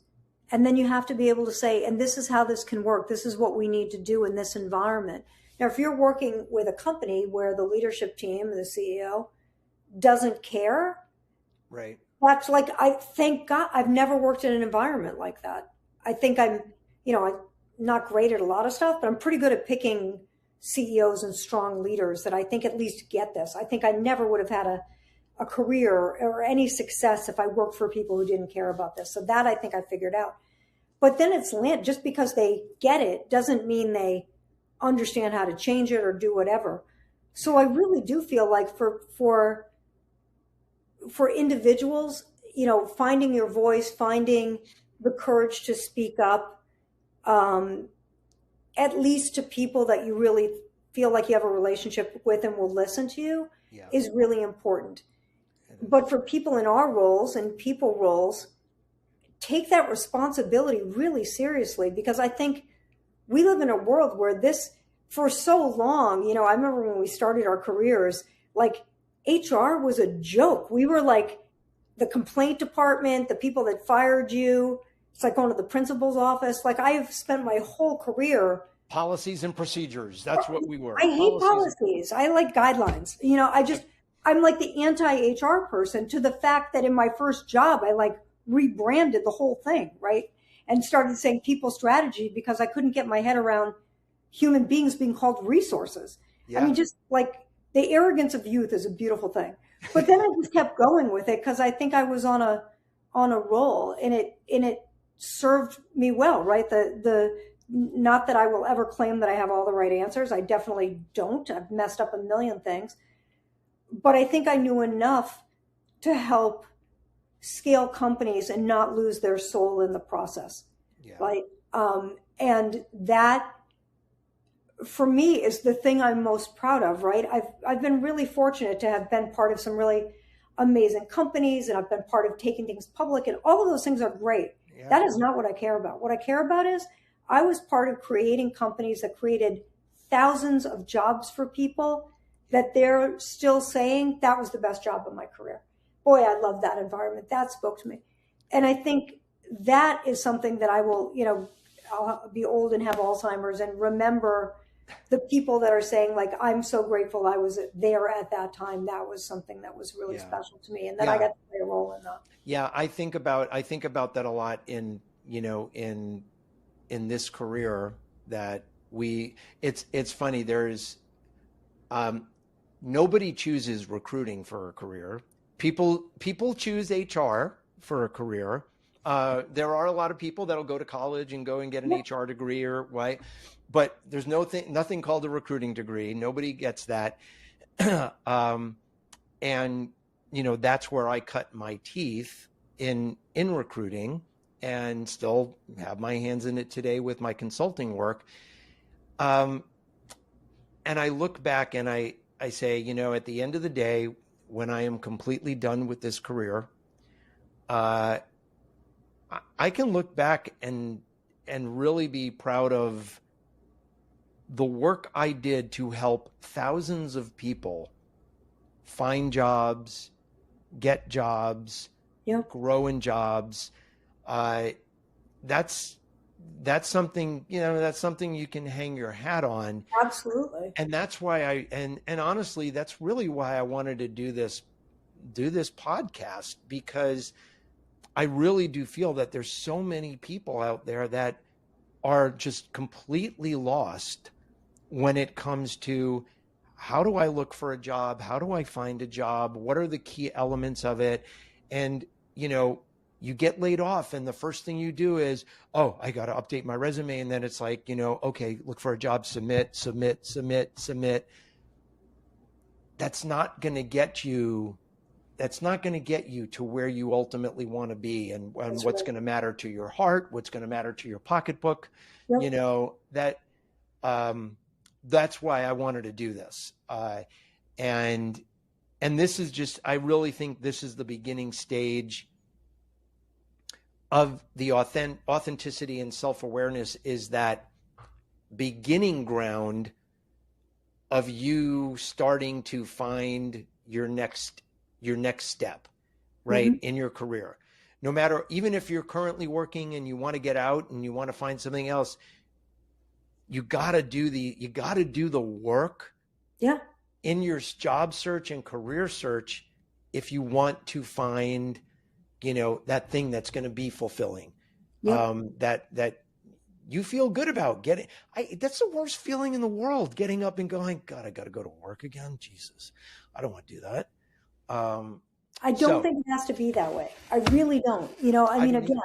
And then you have to be able to say, and this is how this can work. This is what we need to do in this environment. Now, if you're working with a company where the leadership team, the CEO, doesn't care, Right. that's like, I thank God I've never worked in an environment like that. I think I'm not great at a lot of stuff, but I'm pretty good at picking CEOs and strong leaders that I think at least get this. I think I never would have had a career or any success if I worked for people who didn't care about this. So that I think I figured out. But then it's land. Just because they get it doesn't mean they understand how to change it or do whatever. So I really do feel like for individuals, finding your voice, finding the courage to speak up, at least to people that you really feel like you have a relationship with and will listen to you, Yeah. is really important. But for people in our roles and people roles, take that responsibility really seriously, because I think we live in a world where this, for so long, I remember when we started our careers, like HR was a joke. We were like the complaint department, the people that fired you. It's like going to the principal's office. Like I have spent my whole career. Policies and procedures. That's what we were. I hate policies. I like guidelines. I'm like the anti-HR person, to the fact that in my first job, I like rebranded the whole thing, right? And started saying people strategy because I couldn't get my head around human beings being called resources. Yeah. I mean, just like the arrogance of youth is a beautiful thing. But then I just kept going with it because I think I was on a roll, and it served me well, right? The not that I will ever claim that I have all the right answers. I definitely don't. I've messed up a million things. But I think I knew enough to help scale companies and not lose their soul in the process. Yeah. Right. And that, for me, is the thing I'm most proud of, right? I've been really fortunate to have been part of some really amazing companies, and I've been part of taking things public, and all of those things are great. Yeah. That is not what I care about. What I care about is I was part of creating companies that created thousands of jobs for people that they're still saying that was the best job of my career. Boy, I love that environment. That spoke to me. And I think that is something that I will, I'll be old and have Alzheimer's and remember the people that are saying, like, I'm so grateful I was there at that time. That was something that was really special to me. And then I got to play a role in that. Yeah, I think about that a lot in this career that it's funny. There's nobody chooses recruiting for a career. People choose HR for a career. There are a lot of people that'll go to college and go and get an HR degree or right, but there's nothing called a recruiting degree. Nobody gets that. And that's where I cut my teeth in recruiting, and still have my hands in it today with my consulting work. And I look back and I say, at the end of the day, when I am completely done with this career, I can look back and really be proud of the work I did to help thousands of people find jobs, get jobs, grow in jobs. That's something, that's something you can hang your hat on. Absolutely. And that's why and honestly, that's really why I wanted to do this podcast, because I really do feel that there's so many people out there that are just completely lost when it comes to how do I look for a job? How do I find a job? What are the key elements of it? And, you get laid off and the first thing you do is, oh, I got to update my resume. And then it's like, okay, look for a job, submit. That's not going to get you to where you ultimately want to be, and what's going to matter to your heart, what's going to matter to your pocketbook. that's why I wanted to do this. And this is just, I really think this is the beginning stage of the authenticity and self-awareness, is that beginning ground of you starting to find your next step, right? In your career. No matter, even if you're currently working and you want to get out and you want to find something else, you got to do the work in your job search and career search if you want to find, that thing that's going to be fulfilling, that you feel good about getting. That's the worst feeling in the world, getting up and going, God, I got to go to work again. Jesus, I don't want to do that. I don't think it has to be that way. I really don't. Again,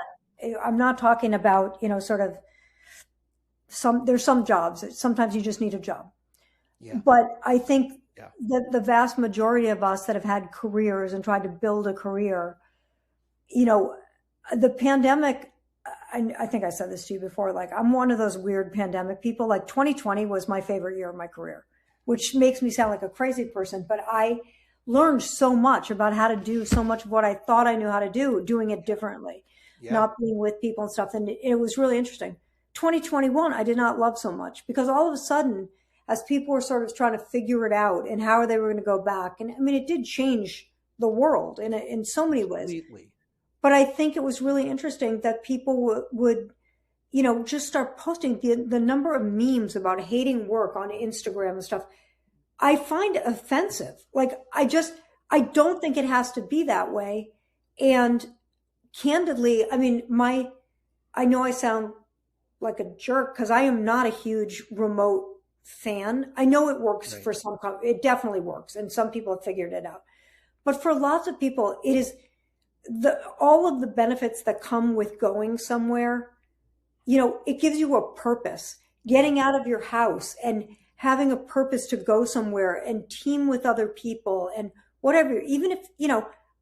I'm not talking about, sort of there's some jobs that sometimes you just need a job. Yeah. But I think that the vast majority of us that have had careers and tried to build a career, the pandemic, I think I said this to you before, like I'm one of those weird pandemic people. Like 2020 was my favorite year of my career, which makes me sound like a crazy person, but I learned so much about how to do so much of what I thought I knew how to do, doing it differently, not being with people and stuff. And it was really interesting. 2021, I did not love so much, because all of a sudden, as people were sort of trying to figure it out and how they were going to go back. And I mean, it did change the world in so many ways. Completely. But I think it was really interesting that people would just start posting the number of memes about hating work on Instagram and stuff. I find it offensive. Like, I don't think it has to be that way. And candidly, I mean, I know I sound like a jerk because I am not a huge remote fan. I know it works for some, it definitely works. And some people have figured it out. But for lots of people, it is all of the benefits that come with going somewhere. It gives you a purpose, getting out of your house and having a purpose to go somewhere and team with other people and whatever. Even if,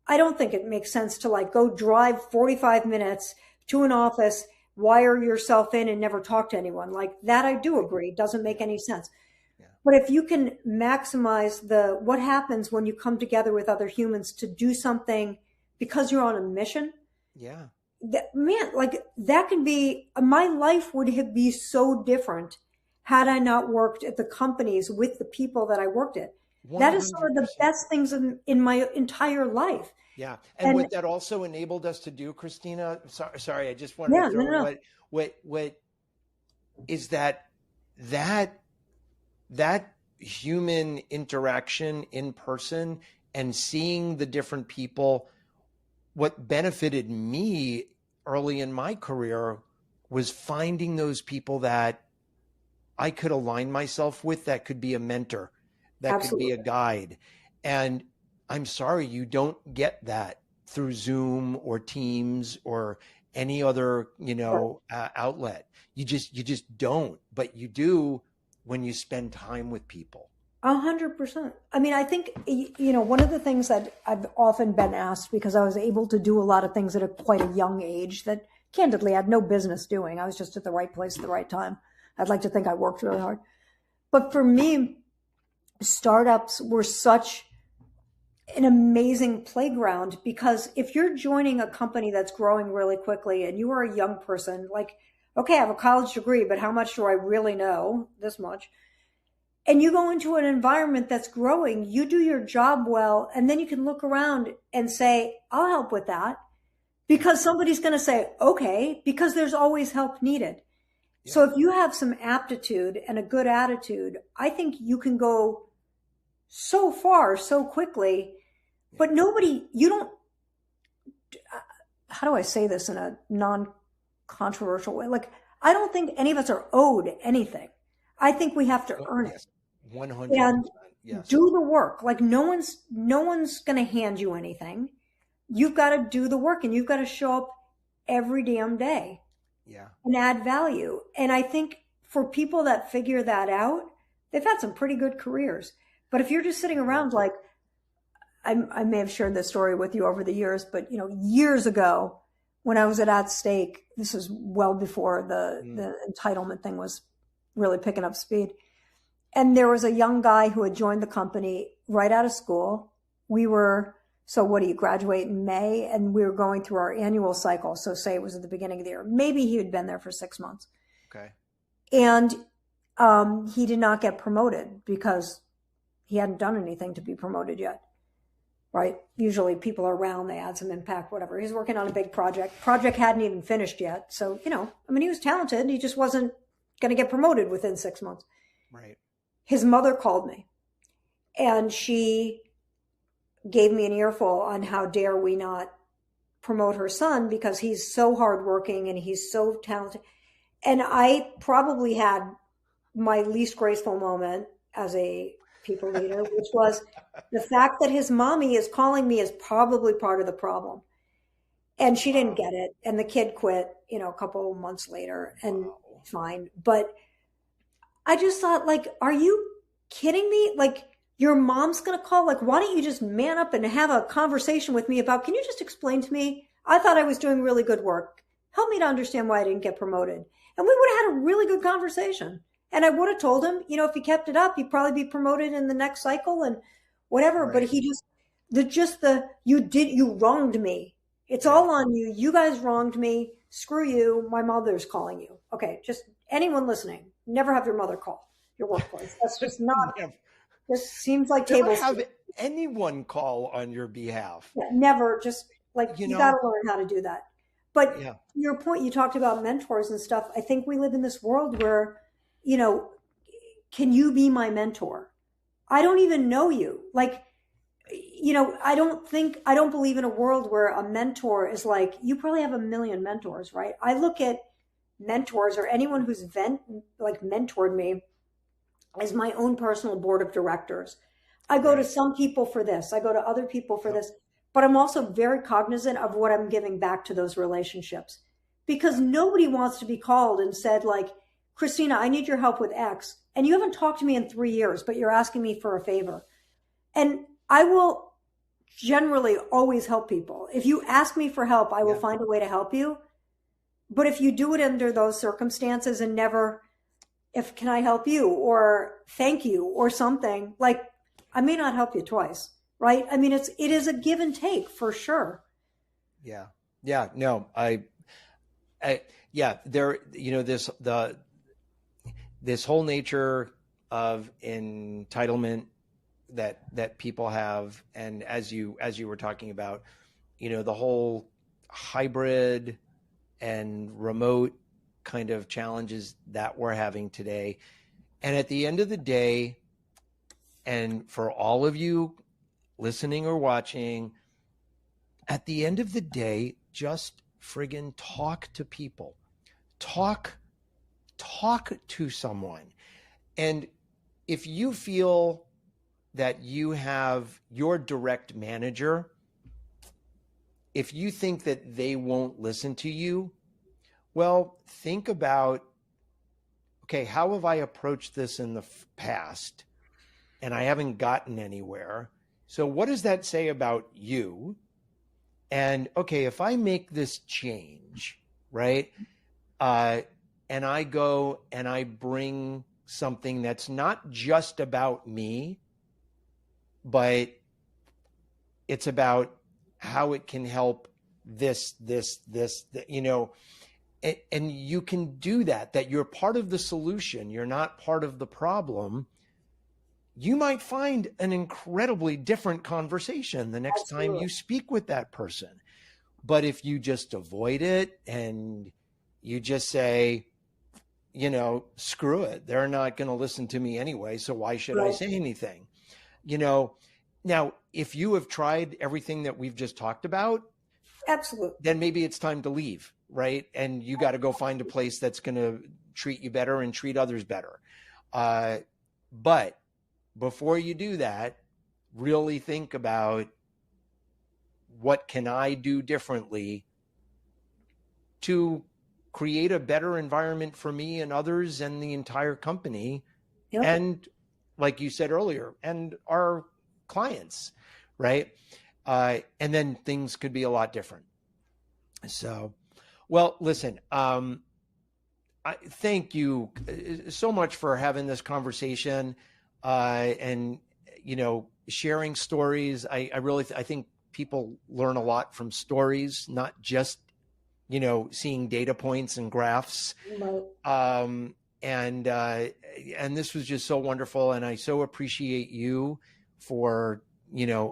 I don't think it makes sense to like go drive 45 minutes to an office, wire yourself in and never talk to anyone. Like that, I do agree. It doesn't make any sense. Yeah. But if you can maximize what happens when you come together with other humans to do something because you're on a mission. Yeah. That can be, my life would be so different had I not worked at the companies with the people that I worked at. 100%. That is some of the best things in my entire life. Yeah. And what that also enabled us to do, Christina, sorry, I just wanted to throw what is that human interaction in person and seeing the different people. What benefited me early in my career was finding those people that I could align myself with, that could be a mentor, that Absolutely. Could be a guide. And I'm sorry, you don't get that through Zoom or Teams or any other, outlet. You just don't, but you do when you spend time with people. 100%. I mean, I think, one of the things that I've often been asked, because I was able to do a lot of things at quite a young age that candidly I had no business doing. I was just at the right place at the right time. I'd like to think I worked really hard. But for me, startups were such an amazing playground, because if you're joining a company that's growing really quickly and you are a young person, like, okay, I have a college degree, but how much do I really know? This much. And you go into an environment that's growing, you do your job well, and then you can look around and say, I'll help with that, because somebody's going to say, okay, because there's always help needed. Yeah. So if you have some aptitude and a good attitude, I think you can go so far, so quickly, but how do I say this in a non-controversial way? Like, I don't think any of us are owed anything. I think we have to earn it. 100%. And do the work. Like no one's going to hand you anything. You've got to do the work, and you've got to show up every damn day. Yeah. And add value. And I think for people that figure that out, they've had some pretty good careers. But if you're just sitting around, like, I may have shared this story with you over the years, but years ago when I was at Stake, this was well before the entitlement thing was really picking up speed. And there was a young guy who had joined the company right out of school. So what do you graduate in May? And we were going through our annual cycle. So say it was at the beginning of the year. Maybe he had been there for 6 months. Okay. And he did not get promoted because he hadn't done anything to be promoted yet. Right? Usually people are around, they add some impact, whatever. He's working on a big project. Project hadn't even finished yet. So, he was talented. He just wasn't going to get promoted within 6 months. Right. His mother called me and she gave me an earful on how dare we not promote her son because he's so hardworking and he's so talented. And I probably had my least graceful moment as a people leader, which was the fact that his mommy is calling me is probably part of the problem. And she didn't get it. And the kid quit, a couple of months later and fine. But I just thought, are you kidding me? Your mom's going to call? Why don't you just man up and have a conversation with me about, can you just explain to me? I thought I was doing really good work. Help me to understand why I didn't get promoted. And we would have had a really good conversation. And I would have told him, if he kept it up, he'd probably be promoted in the next cycle and whatever. Right. But you wronged me. It's all on you. You guys wronged me. Screw you. My mother's calling you. Okay. Just anyone listening, never have your mother call your workplace. That's just not, this seems like table stakes. Never have anyone call on your behalf. Yeah, never. Just you got to learn how to do that. But your point, you talked about mentors and stuff. I think we live in this world where, can you be my mentor? I don't even know you. I don't believe in a world where a mentor is you probably have a million mentors, right? I look at mentors or anyone who's mentored me as my own personal board of directors. I go to some people for this. I go to other people for this, but I'm also very cognizant of what I'm giving back to those relationships because nobody wants to be called and said Christina, I need your help with X. And you haven't talked to me in 3 years, but you're asking me for a favor. And I will generally always help people. If you ask me for help, I will find a way to help you. But if you do it under those circumstances and never, can I help you or thank you or something, I may not help you twice, right? It is a give and take for sure. Yeah. Yeah. No, this whole nature of entitlement that people have. And as you were talking about, the whole hybrid and remote kind of challenges that we're having today. And at the end of the day, and for all of you listening or watching, at the end of the day, just friggin' talk to people. Talk to someone. And if you feel that you have your direct manager, if you think that they won't listen to you, well, think about, okay, how have I approached this in the past and I haven't gotten anywhere? So what does that say about you? And okay, if I make this change, right? And I go and I bring something that's not just about me, but it's about how it can help this, and you can do that you're part of the solution. You're not part of the problem. You might find an incredibly different conversation the next time you speak with that person. But if you just avoid it and you just say, screw it, they're not going to listen to me anyway, so why should I say anything? Now, if you have tried everything that we've just talked about, absolutely, then maybe it's time to leave, right? And you got to go find a place that's going to treat you better and treat others better. But before you do that, really think about, what can I do differently to create a better environment for me and others and the entire company? Yep. And like you said earlier, and our clients, right? And then things could be a lot different. So, well, listen, Thank you so much for having this conversation, and sharing stories. I really I think people learn a lot from stories, not just seeing data points and graphs. Right. Um, and this was just so wonderful, and I so appreciate you for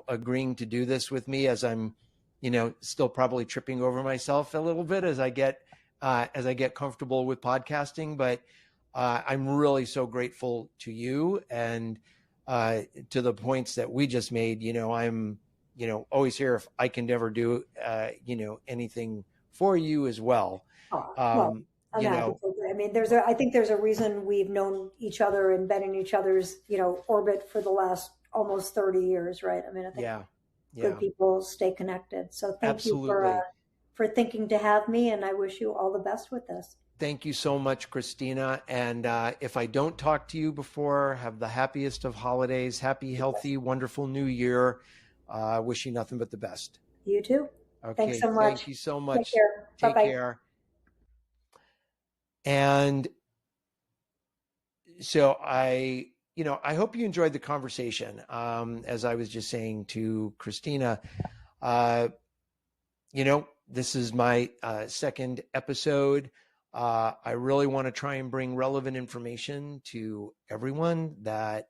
agreeing to do this with me, as I'm still probably tripping over myself a little bit as I get comfortable with podcasting. But I'm really so grateful to you, and to the points that we just made. I'm always here if I can ever do anything for you as well. Oh, well, Um, I'm you happy know, to. I mean, I think there's a reason we've known each other and been in each other's, orbit for the last almost 30 years, right? I mean, I think yeah, good yeah, people stay connected. So thank you absolutely. for thinking to have me, and I wish you all the best with this. Thank you so much, Christina. And if I don't talk to you before, have the happiest of holidays, happy, healthy, wonderful new year. Wish you nothing but the best. You too. Thanks Okay, so much. thank you so Take much. care. Bye Take bye. care. And so I hope you enjoyed the conversation. As I was just saying to Christina, uh, this is my second episode. I really want to try and bring relevant information to everyone that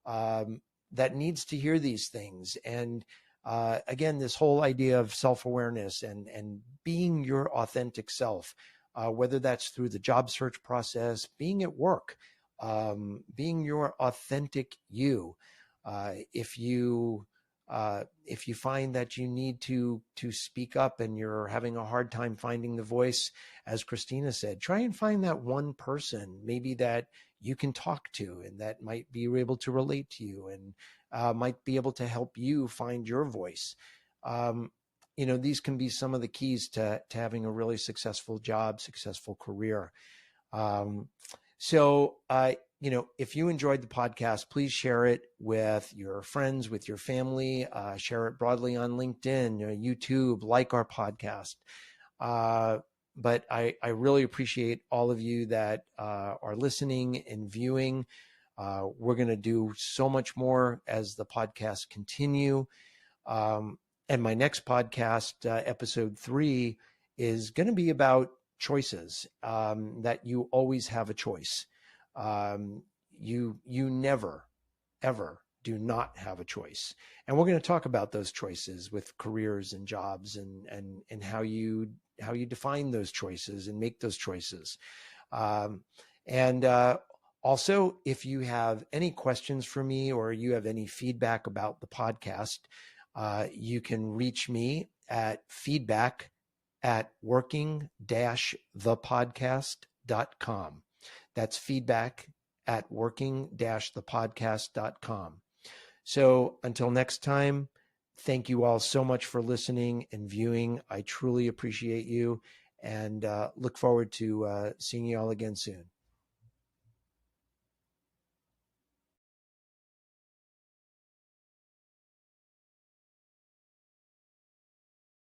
needs to hear these things. And again, this whole idea of self-awareness and being your authentic self, whether that's through the job search process, being at work, being your authentic you. If you find that you need to speak up and you're having a hard time finding the voice, as Christina said, try and find that one person maybe that you can talk to and that might be able to relate to you and might be able to help you find your voice. These can be some of the keys to having a really successful job, successful career. Um, so, if you enjoyed the podcast, please share it with your friends, with your family, share it broadly on LinkedIn, YouTube, like our podcast. But I really appreciate all of you that are listening and viewing. We're going to do so much more as the podcasts continue. And my next podcast, episode 3, is going to be about choices, that you always have a choice. You never, ever do not have a choice. And we're going to talk about those choices with careers and jobs and how you define those choices and make those choices. And also, if you have any questions for me or you have any feedback about the podcast, you can reach me at feedback@working-thepodcast.com. That's feedback@working-thepodcast.com. So until next time, thank you all so much for listening and viewing. I truly appreciate you and look forward to seeing you all again soon.